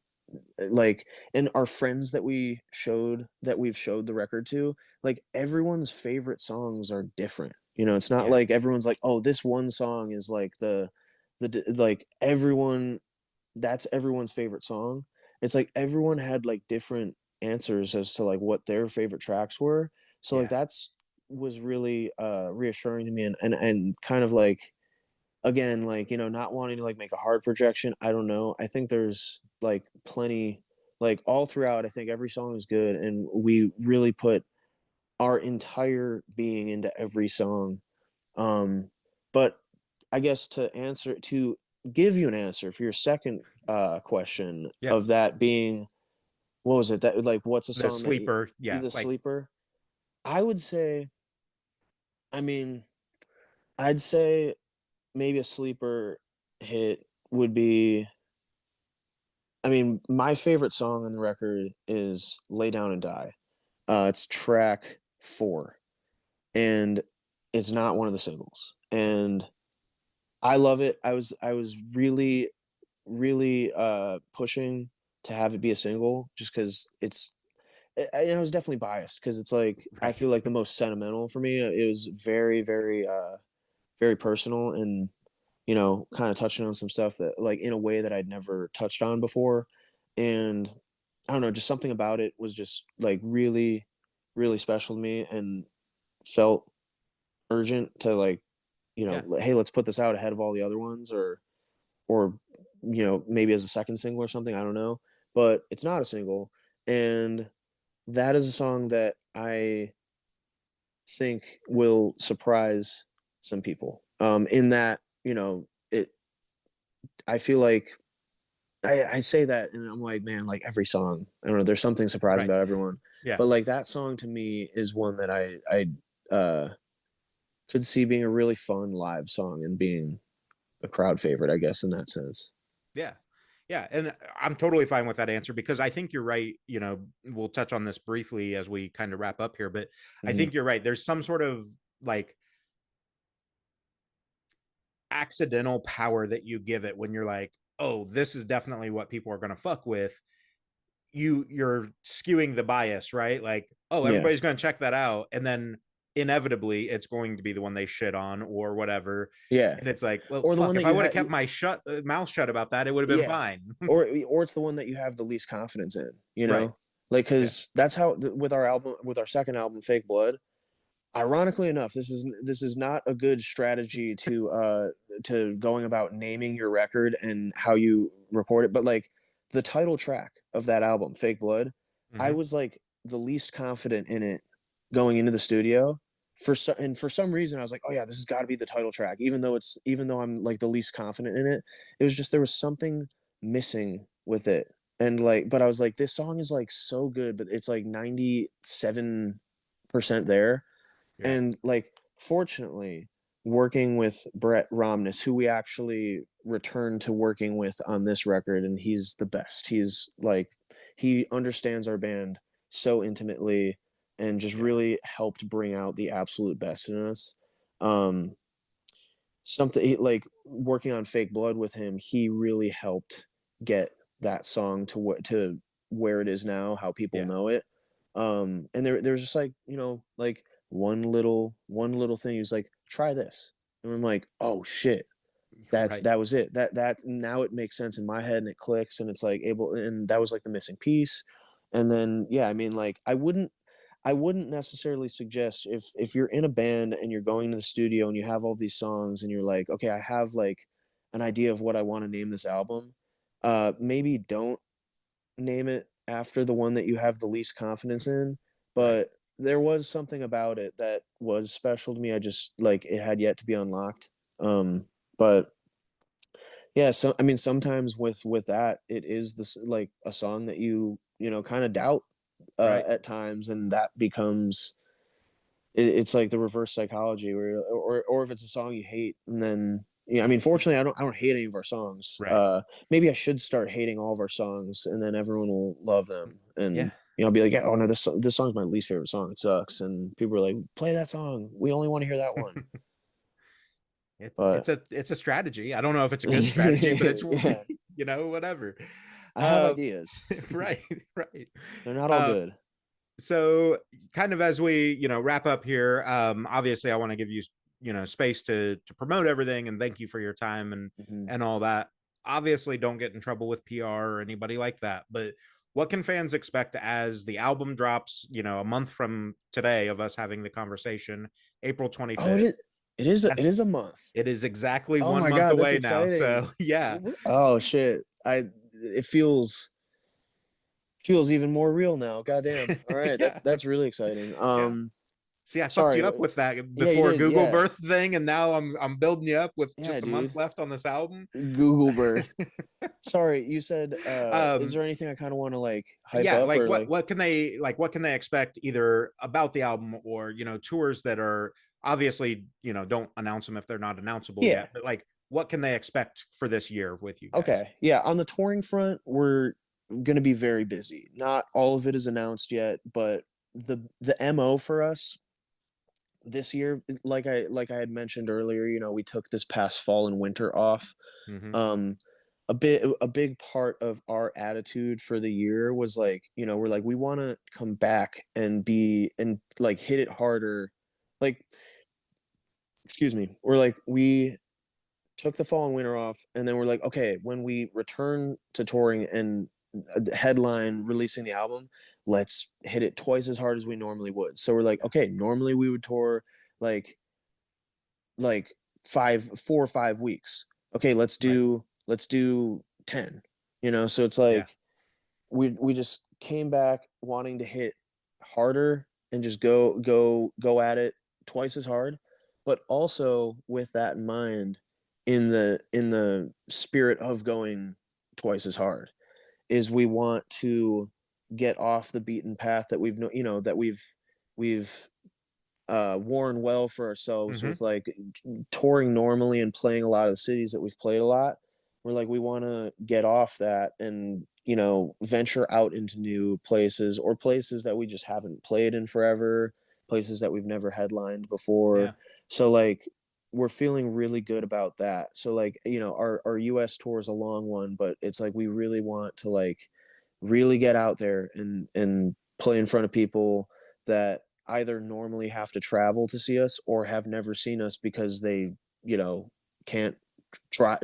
Speaker 2: like, and our friends that we've showed the record to, like everyone's favorite songs are different, you know. It's not
Speaker 1: Yeah.
Speaker 2: like everyone's like, oh, this one song is like like everyone, that's everyone's favorite song. It's like everyone had like different answers as to like what their favorite tracks were. So like
Speaker 1: Yeah.
Speaker 2: that's was really reassuring to me, and kind of like, again, like, you know, not wanting to like make a hard projection. I don't know. I think there's like plenty, like all throughout, I think every song is good, and we really put our entire being into every song. But I guess to give you an answer for your second question
Speaker 1: Yeah.
Speaker 2: of that being, what was it that like, what's a
Speaker 1: The
Speaker 2: song that
Speaker 1: sleeper. Yeah.
Speaker 2: the
Speaker 1: Like,
Speaker 2: sleeper? I would say, I mean, I'd say maybe a sleeper hit would be, I mean, my favorite song on the record is "Lay Down and Die." It's track 4, and it's not one of the singles. And I love it. I was really, really pushing to have it be a single just because I was definitely biased because it's like I
Speaker 1: Right.
Speaker 2: feel like the most sentimental for me. It was very, very, very personal, and kind of touching on some stuff that like in a way that I'd never touched on before. And I don't know, just something about it was just like really, really special to me and felt urgent to like,
Speaker 1: Yeah.
Speaker 2: hey, let's put this out ahead of all the other ones, or maybe as a second single or something. I don't know, but it's not a single, and that is a song that I think will surprise some people. In that it, I feel like I say that and I'm like, man, like every song, I don't know, there's something surprising
Speaker 1: Right.
Speaker 2: about everyone,
Speaker 1: Yeah.
Speaker 2: but like that song to me is one that I could see being a really fun live song and being a crowd favorite, I guess, in that sense.
Speaker 1: Yeah. Yeah. And I'm totally fine with that answer because I think you're right. We'll touch on this briefly as we kind of wrap up here, but I
Speaker 2: Hmm.
Speaker 1: think you're right. There's some sort of like accidental power that you give it when you're like, oh, this is definitely what people are going to fuck with. You're skewing the bias, right? Like, oh,
Speaker 2: Yeah.
Speaker 1: everybody's going to check that out. And then inevitably it's going to be the one they shit on or whatever.
Speaker 2: Yeah.
Speaker 1: And it's like, well,
Speaker 2: Or the
Speaker 1: fuck,
Speaker 2: one that
Speaker 1: if I
Speaker 2: you
Speaker 1: would have
Speaker 2: had.
Speaker 1: kept my mouth shut about that, it would have been
Speaker 2: Yeah.
Speaker 1: fine.
Speaker 2: Or it's the one that you have the least confidence in,
Speaker 1: Right.
Speaker 2: like,
Speaker 1: Yeah.
Speaker 2: because that's how with our album, with our second album, Fake Blood. Ironically enough, this is not a good strategy to going about naming your record and how you record it, but like the title track of that album, Fake Blood, I
Speaker 1: Hmm.
Speaker 2: was like the least confident in it going into the studio. For some reason I was like, oh yeah, this has got to be the title track, even though I'm like the least confident in it. It was just there was something missing with it. And like, but I was like, this song is like so good, but it's like 97% there.
Speaker 1: Yeah.
Speaker 2: And like, fortunately, working with Brett Romness, who we actually returned to working with on this record, and he's the best. He's like, he understands our band so intimately and just
Speaker 1: Yeah.
Speaker 2: really helped bring out the absolute best in us. Um, like working on Fake Blood with him, he really helped get that song to where it is now, how people
Speaker 1: Yeah.
Speaker 2: know it. And there's just like, like one little thing. He was like, try this. And I'm like, oh shit.
Speaker 1: Right.
Speaker 2: That was it. That now it makes sense in my head and it clicks and it's like able, and that was like the missing piece. And then yeah, I mean, like I wouldn't necessarily suggest, if you're in a band and you're going to the studio and you have all these songs and you're like, okay, I have like an idea of what I want to name this album. Maybe don't name it after the one that you have the least confidence in,
Speaker 1: Right.
Speaker 2: but there was something about it that was special to me. I just like it had yet to be unlocked. But yeah, so I mean, sometimes with that, it is this like a song that kind of doubt
Speaker 1: Right.
Speaker 2: at times, and that becomes it's like the reverse psychology, or if it's a song you hate, and then yeah, I mean, fortunately, I don't hate any of our songs.
Speaker 1: Right.
Speaker 2: Maybe I should start hating all of our songs, and then everyone will love them,
Speaker 1: Yeah.
Speaker 2: and I'll be like, yeah, oh no, this song's my least favorite song. It sucks, and people are like, play that song. We only want to hear that one.
Speaker 1: It's
Speaker 2: But
Speaker 1: a strategy. I don't know if it's a good strategy, but it's
Speaker 2: yeah,
Speaker 1: whatever.
Speaker 2: I have
Speaker 1: Uh,
Speaker 2: ideas.
Speaker 1: right, right.
Speaker 2: They're not all
Speaker 1: Uh,
Speaker 2: good.
Speaker 1: so kind of as we wrap up here, obviously I want to give you space to promote everything and thank you for your time
Speaker 2: Hmm.
Speaker 1: and all that. Obviously, don't get in trouble with PR or anybody like that. But what can fans expect as the album drops? A month from today of us having the conversation, April twenty
Speaker 2: Oh, it
Speaker 1: fifth.
Speaker 2: is. It is. It
Speaker 1: That's
Speaker 2: is a month.
Speaker 1: it is exactly
Speaker 2: Oh
Speaker 1: one
Speaker 2: my
Speaker 1: month
Speaker 2: god, that's
Speaker 1: away now.
Speaker 2: exciting.
Speaker 1: So yeah,
Speaker 2: Oh shit. It feels even more real now. Goddamn. All right, that's
Speaker 1: yeah,
Speaker 2: that's really exciting.
Speaker 1: yeah. See, I fucked
Speaker 2: Sorry.
Speaker 1: you up with that
Speaker 2: Yeah, you
Speaker 1: before
Speaker 2: did.
Speaker 1: Google
Speaker 2: Yeah.
Speaker 1: Birth thing, and now I'm building you up with
Speaker 2: Yeah,
Speaker 1: just a month
Speaker 2: dude.
Speaker 1: left on this album.
Speaker 2: Google birth. Sorry, you said is
Speaker 1: um,
Speaker 2: there anything I kind of want to like hype
Speaker 1: yeah,
Speaker 2: up
Speaker 1: like
Speaker 2: or like.
Speaker 1: what can they expect either about the album or tours that are obviously don't announce them if they're not announceable
Speaker 2: Yeah.
Speaker 1: yet, but like what can they expect for this year with you guys?
Speaker 2: Okay. Yeah, on the touring front, we're going to be very busy. Not all of it is announced yet, but the MO for us this year, like I had mentioned earlier, you know, we took this past fall and winter off.
Speaker 1: Hmm.
Speaker 2: Um, a big part of our attitude for the year was like, you know, we're like, we want to come back and be and like hit it harder. Like, excuse me, we're like, we took the fall and winter off, and then we're like, okay, when we return to touring and headline releasing the album, let's hit it twice as hard as we normally would. So we're like,
Speaker 1: Yeah.
Speaker 2: okay, normally we would tour like like 4 or 5 weeks. Okay,
Speaker 1: Right.
Speaker 2: let's do 10. You know, so it's
Speaker 1: Yeah.
Speaker 2: like we just came back wanting to hit harder and just go at it twice as hard, but also with that in mind, in the spirit of going twice as hard, is we want to get off the beaten path that you know, that we've worn well for ourselves
Speaker 1: Hmm.
Speaker 2: with like touring normally and playing a lot of the cities that we've played a lot. We're like, we want to get off that and, you know, venture out into new places or places that we just haven't played in forever, places that we've never headlined before.
Speaker 1: Yeah.
Speaker 2: So like we're feeling really good about that. So like, you know, our US tour is a long one, but it's like we really want to like really get out there and play in front of people that either normally have to travel to see us or have never seen us because they, you know, can't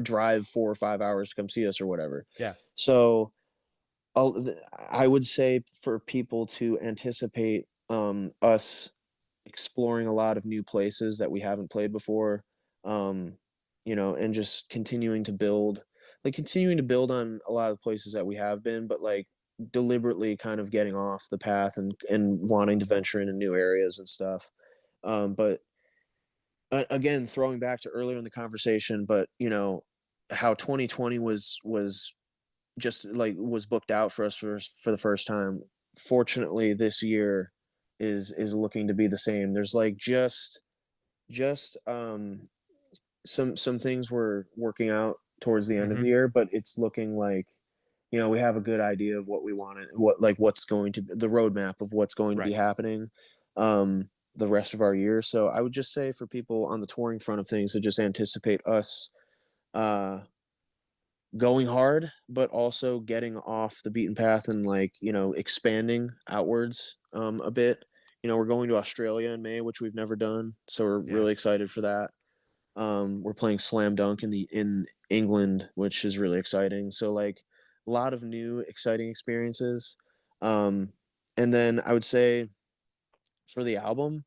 Speaker 2: drive 4 or 5 hours to come see us or whatever.
Speaker 1: Yeah.
Speaker 2: So I would say for people to anticipate us exploring a lot of new places that we haven't played before, um, you know, and just continuing to build on a lot of places that we have been, but like deliberately kind of getting off the path and wanting to venture into new areas and stuff. But again, throwing back to earlier in the conversation, but you know how 2020 was just like was booked out for us for the first time. Fortunately, this year is looking to be the same. There's like just some things we're working out towards the end of the
Speaker 1: Hmm.
Speaker 2: year, but it's looking like, you know, we have a good idea of what we want it, what's going to be the roadmap of what's going to be
Speaker 1: Right.
Speaker 2: happening the rest of our year. So I would just say for people on the touring front of things to just anticipate us uh going hard, but also getting off the beaten path and like, you know, expanding outwards a bit. You know, we're going to Australia in May, which we've never done, so we're
Speaker 1: Yeah.
Speaker 2: really excited for that. We're playing Slam Dunk in England, which is really exciting. So like a lot of new exciting experiences. Um, and then I would say for the album,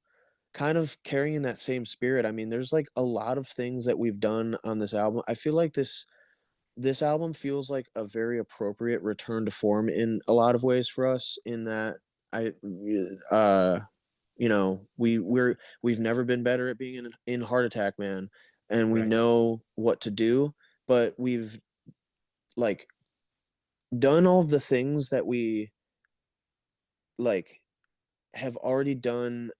Speaker 2: kind of carrying that same spirit. I mean, there's like a lot of things that we've done on this album. I feel like this album feels like a very appropriate return to form in a lot of ways for us in that I uh you know, we've never been better at being in Heart Attack Man, and we
Speaker 1: Right.
Speaker 2: know what to do, but we've like done all the things that we like have already done.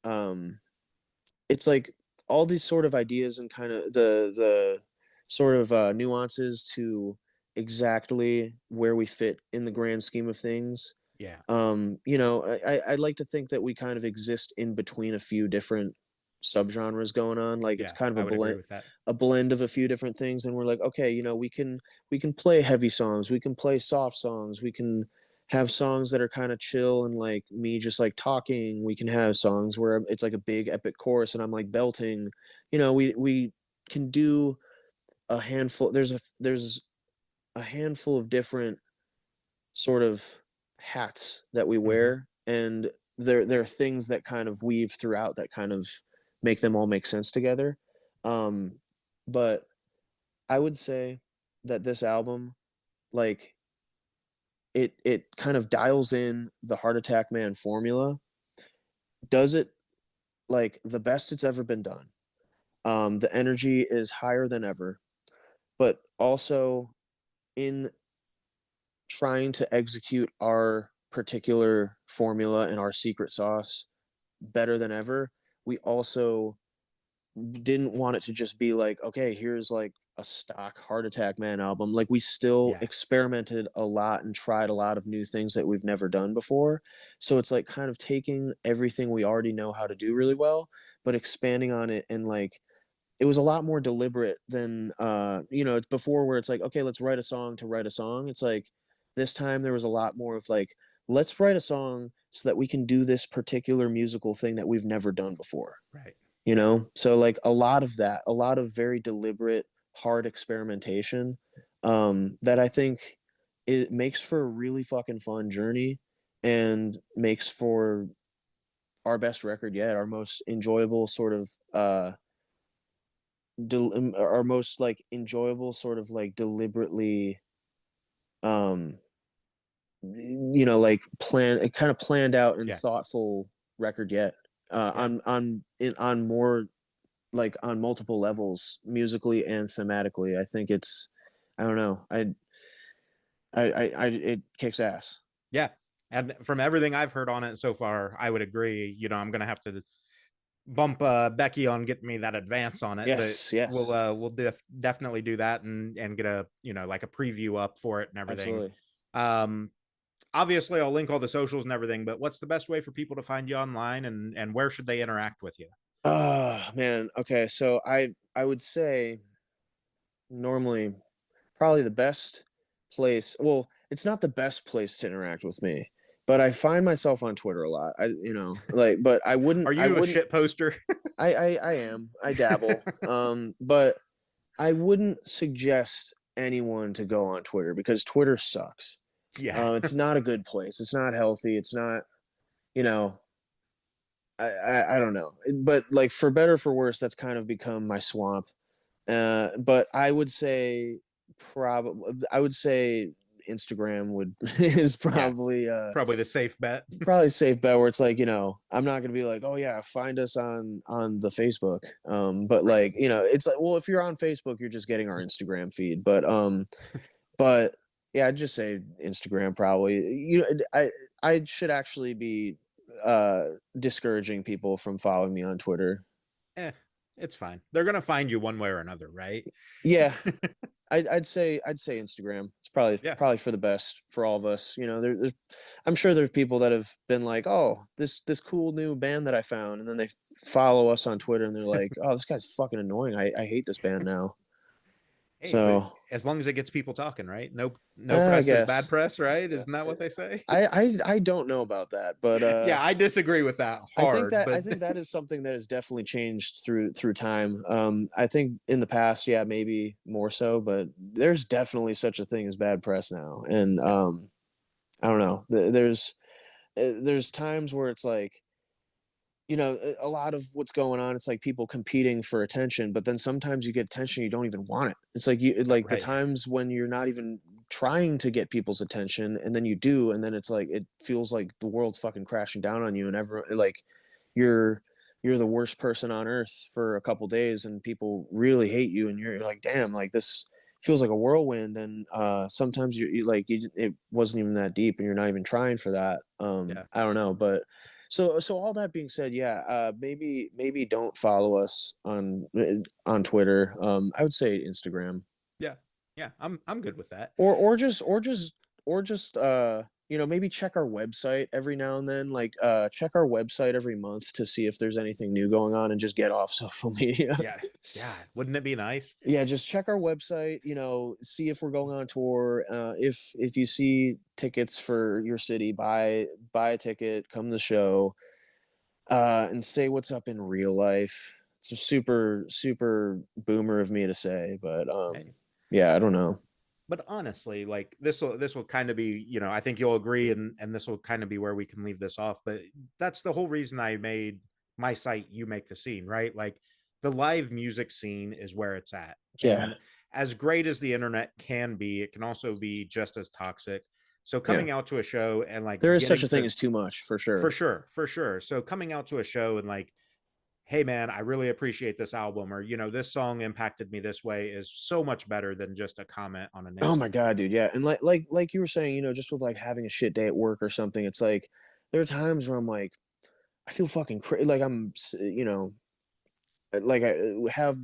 Speaker 2: It's like all these sort of ideas and kind of the sort of nuances to exactly where we fit in the grand scheme of things.
Speaker 1: Yeah.
Speaker 2: You know, I'd like to think that we kind of exist in between a few different subgenres going on. Like it's
Speaker 1: Yeah.
Speaker 2: kind of
Speaker 1: I would agree with that.
Speaker 2: a blend of a few different things, and we're like, okay, you know, we can play heavy songs, we can play soft songs, we can have songs that are kind of chill and like me just like talking. We can have songs where it's like a big epic chorus and I'm like belting. You know, we can do a handful. There's a handful of different sort of hats that we
Speaker 1: Hmm.
Speaker 2: wear, and there are things that kind of weave throughout that kind of make them all make sense together. Um, but I would say that this album, like it kind of dials in the Heart Attack Man formula, does it like the best it's ever been done. The energy is higher than ever, but also in trying to execute our particular formula and our secret sauce better than ever, we also didn't want it to just be like, okay, here's like a stock Heart Attack Man album. Like we still
Speaker 1: Yeah.
Speaker 2: experimented a lot and tried a lot of new things that we've never done before. So it's like kind of taking everything we already know how to do really well, but expanding on it, and like it was a lot more deliberate than it's before, where it's like, okay, let's write a song to write a song. It's like this time there was a lot more of like, let's write a song so that we can do this particular musical thing that we've never done before.
Speaker 1: Right.
Speaker 2: So like a lot of that, a lot of very deliberate, hard experimentation, that I think it makes for a really fucking fun journey, and makes for our best record yet, our most enjoyable sort of our most like enjoyable sort of like deliberately um like kind of planned out and
Speaker 1: Yeah.
Speaker 2: thoughtful record yet,
Speaker 1: Yeah.
Speaker 2: on more like on multiple levels, musically and thematically. I think it's, I don't know, I it kicks ass.
Speaker 1: Yeah. And from everything I've heard on it so far, I would agree. I'm gonna have to bump Becky on getting me that advance on it, but
Speaker 2: Yes, yes,
Speaker 1: we'll definitely do that and get a like a preview up for it and everything.
Speaker 2: absolutely.
Speaker 1: Um, Obviously, I'll link all the socials and everything. But what's the best way for people to find you online, and where should they interact with you?
Speaker 2: Oh man, okay, so I would say normally probably the best place, well, it's not the best place to interact with me, but I find myself on Twitter a lot. Like, but
Speaker 1: Are
Speaker 2: I
Speaker 1: you a
Speaker 2: wouldn't
Speaker 1: shit poster?
Speaker 2: I am. I dabble. But I wouldn't suggest anyone to go on Twitter, because Twitter sucks.
Speaker 1: Yeah.
Speaker 2: It's not a good place. It's not healthy. It's not, you know, I don't know. But like, for better or for worse, that's kind of become my swamp. But I would say Instagram would is
Speaker 1: Yeah. Probably the safe bet.
Speaker 2: probably a safe bet, where it's like, I'm not gonna be like, oh yeah, find us on the Facebook. But
Speaker 1: Right.
Speaker 2: like, it's like, well, if you're on Facebook, you're just getting our Instagram feed. But yeah, I'd just say Instagram probably. I should actually be discouraging people from following me on Twitter.
Speaker 1: Eh, it's fine. They're gonna find you one way or another, right?
Speaker 2: Yeah, I'd say Instagram. It's probably
Speaker 1: Yeah.
Speaker 2: probably for the best for all of us. I'm sure there's people that have been like, oh, this cool new band that I found, and then they follow us on Twitter, and they're like, oh, this guy's fucking annoying. I hate this band now.
Speaker 1: Hey, but
Speaker 2: So
Speaker 1: as long as it gets people talking, right? No
Speaker 2: I
Speaker 1: press is bad
Speaker 2: guess.
Speaker 1: press, right?
Speaker 2: Yeah.
Speaker 1: Isn't that what they say?
Speaker 2: I don't know about that, but
Speaker 1: Yeah, I disagree with that hard,
Speaker 2: I
Speaker 1: but
Speaker 2: think that is something that has definitely changed through time. I think in the past, yeah, maybe more so, but there's definitely such a thing as bad press now, and
Speaker 1: yeah,
Speaker 2: I don't know. There's times where it's like, a lot of what's going on, it's like people competing for attention, but then sometimes you get attention you don't even want it. It's like, the
Speaker 1: right.
Speaker 2: times when you're not even trying to get people's attention, and then you do, and then it's like it feels like the world's fucking crashing down on you, and everyone like you're you're the worst person on earth for a couple days, and people really hate you, and you're like, damn, like this feels like a whirlwind. And sometimes it wasn't even that deep, and you're not even trying for that.
Speaker 1: Yeah,
Speaker 2: I don't know, but so all that being said, yeah, maybe don't follow us on Twitter. I would say Instagram,
Speaker 1: yeah, yeah. I'm good with that.
Speaker 2: or just maybe check our website every now and then. Like, check our website every month to see if there's anything new going on, and just get off social media.
Speaker 1: Yeah, yeah. Wouldn't it be nice?
Speaker 2: Yeah, just check our website, see if we're going on tour. If you see tickets for your city, buy a ticket, come to the show, and say what's up in real life. It's a super super boomer of me to say, but
Speaker 1: Hey,
Speaker 2: yeah, I don't know.
Speaker 1: but honestly, like this will kind of be, I think you'll agree, and this will kind of be where we can leave this off. But that's the whole reason I made my site. You make the scene, right? Like the live music scene is where it's at,
Speaker 2: Yeah,
Speaker 1: and as great as the internet can be, it can also be just as toxic. So
Speaker 2: yeah.
Speaker 1: coming out to a show and like
Speaker 2: There is such
Speaker 1: getting
Speaker 2: a thing
Speaker 1: to,
Speaker 2: as too much, for
Speaker 1: for
Speaker 2: sure.
Speaker 1: sure, for sure. So coming out to a show and like, hey man, I really appreciate this album, or this song impacted me this way, is so much better than just a comment on an
Speaker 2: Oh my
Speaker 1: Instagram
Speaker 2: god, dude,
Speaker 1: post.
Speaker 2: yeah. And like you were saying, just with like having a shit day at work or something, it's like there are times where I'm like, I feel fucking like like I have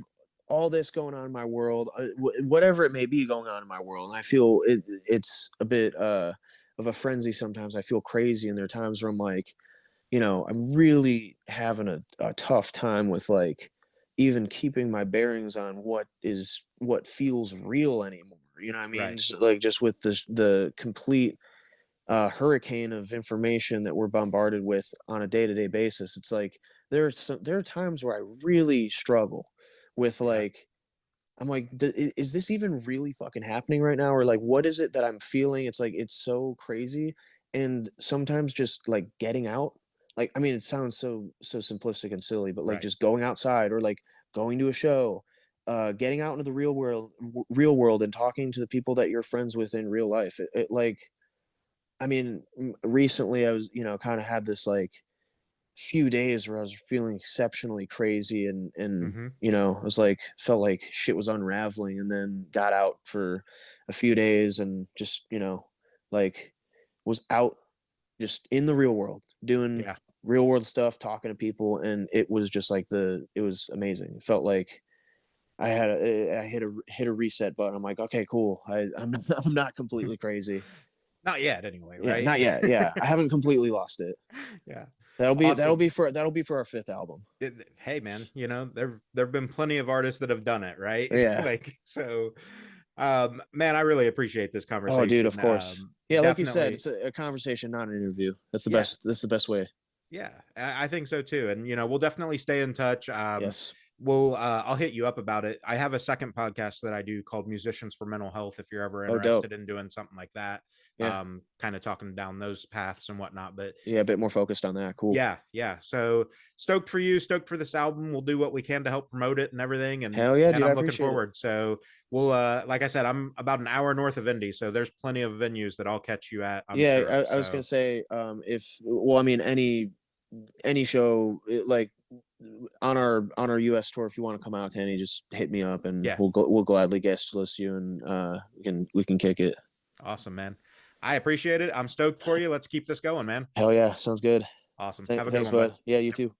Speaker 2: all this going on in my world, whatever it may be going on in my world. And I feel it's a bit of a frenzy sometimes. I feel crazy, and there are times where I'm like, you know, I'm really having a tough time with like even keeping my bearings on what feels real anymore. You know what I mean?
Speaker 1: Right.
Speaker 2: Just, like just with the complete hurricane of information that we're bombarded with on a day-to-day basis. It's like there are times where I really struggle with
Speaker 1: Yeah.
Speaker 2: like I'm like, is this even really fucking happening right now? Or like, what is it that I'm feeling? It's like, it's so crazy. And sometimes just like getting out, like, I mean, it sounds so simplistic and silly, but like
Speaker 1: Right.
Speaker 2: just going outside or like going to a show, getting out into the real world and talking to the people that you're friends with in real life. It like, I mean, recently I was, you know, kind of had this like few days where I was feeling exceptionally crazy and
Speaker 1: Mm-hmm.
Speaker 2: you know, I was like felt like shit was unraveling and then got out for a few days and just, you know, like was out just in the real world doing
Speaker 1: Yeah.
Speaker 2: real world stuff, talking to people and it was just like it was amazing. It felt like I hit a reset button. I'm like, okay, cool. I'm I'm not completely crazy.
Speaker 1: Not yet, anyway,
Speaker 2: Yeah,
Speaker 1: right?
Speaker 2: not yet. Yeah, I haven't completely lost it.
Speaker 1: Yeah.
Speaker 2: That'll
Speaker 1: Awesome.
Speaker 2: be for our fifth album.
Speaker 1: Hey man, you know, there've been plenty of artists that have done it, right?
Speaker 2: Yeah.
Speaker 1: Like, so man, I really appreciate this
Speaker 2: Oh, dude,
Speaker 1: conversation.
Speaker 2: of course. Yeah, like you said,
Speaker 1: Definitely.
Speaker 2: it's a conversation, not an interview. That's the
Speaker 1: Yeah.
Speaker 2: best. That's the best way.
Speaker 1: Yeah, I think so too. And you know, we'll definitely stay in touch.
Speaker 2: Yes.
Speaker 1: I'll hit you up about it. I have a second podcast that I do called Musicians for Mental Health. If you're ever
Speaker 2: Oh, dope.
Speaker 1: interested in doing something like that,
Speaker 2: Yeah.
Speaker 1: kind of talking down those paths and whatnot. But
Speaker 2: Yeah, a bit more focused on that. Cool.
Speaker 1: yeah, yeah. So stoked for you, stoked for this album. We'll do what we can to help promote it and everything. And
Speaker 2: Hell yeah,
Speaker 1: man,
Speaker 2: dude. I
Speaker 1: I'm looking
Speaker 2: appreciate it.
Speaker 1: forward. So we'll like I said, I'm about an hour north of Indy, so there's plenty of venues that I'll catch you at, I'm
Speaker 2: Yeah,
Speaker 1: sure.
Speaker 2: I was gonna
Speaker 1: So
Speaker 2: say, if well, I mean, any show like on our U.S. tour, if you want to come out to any, just hit me up and
Speaker 1: yeah,
Speaker 2: we'll gladly guest list you and we can kick it.
Speaker 1: awesome, man. I appreciate it. I'm stoked for you. Let's keep this going, man.
Speaker 2: Hell yeah, sounds good.
Speaker 1: Awesome. Have a good
Speaker 2: Thanks,
Speaker 1: one, bud.
Speaker 2: bud. Yeah, you
Speaker 1: Yep.
Speaker 2: too.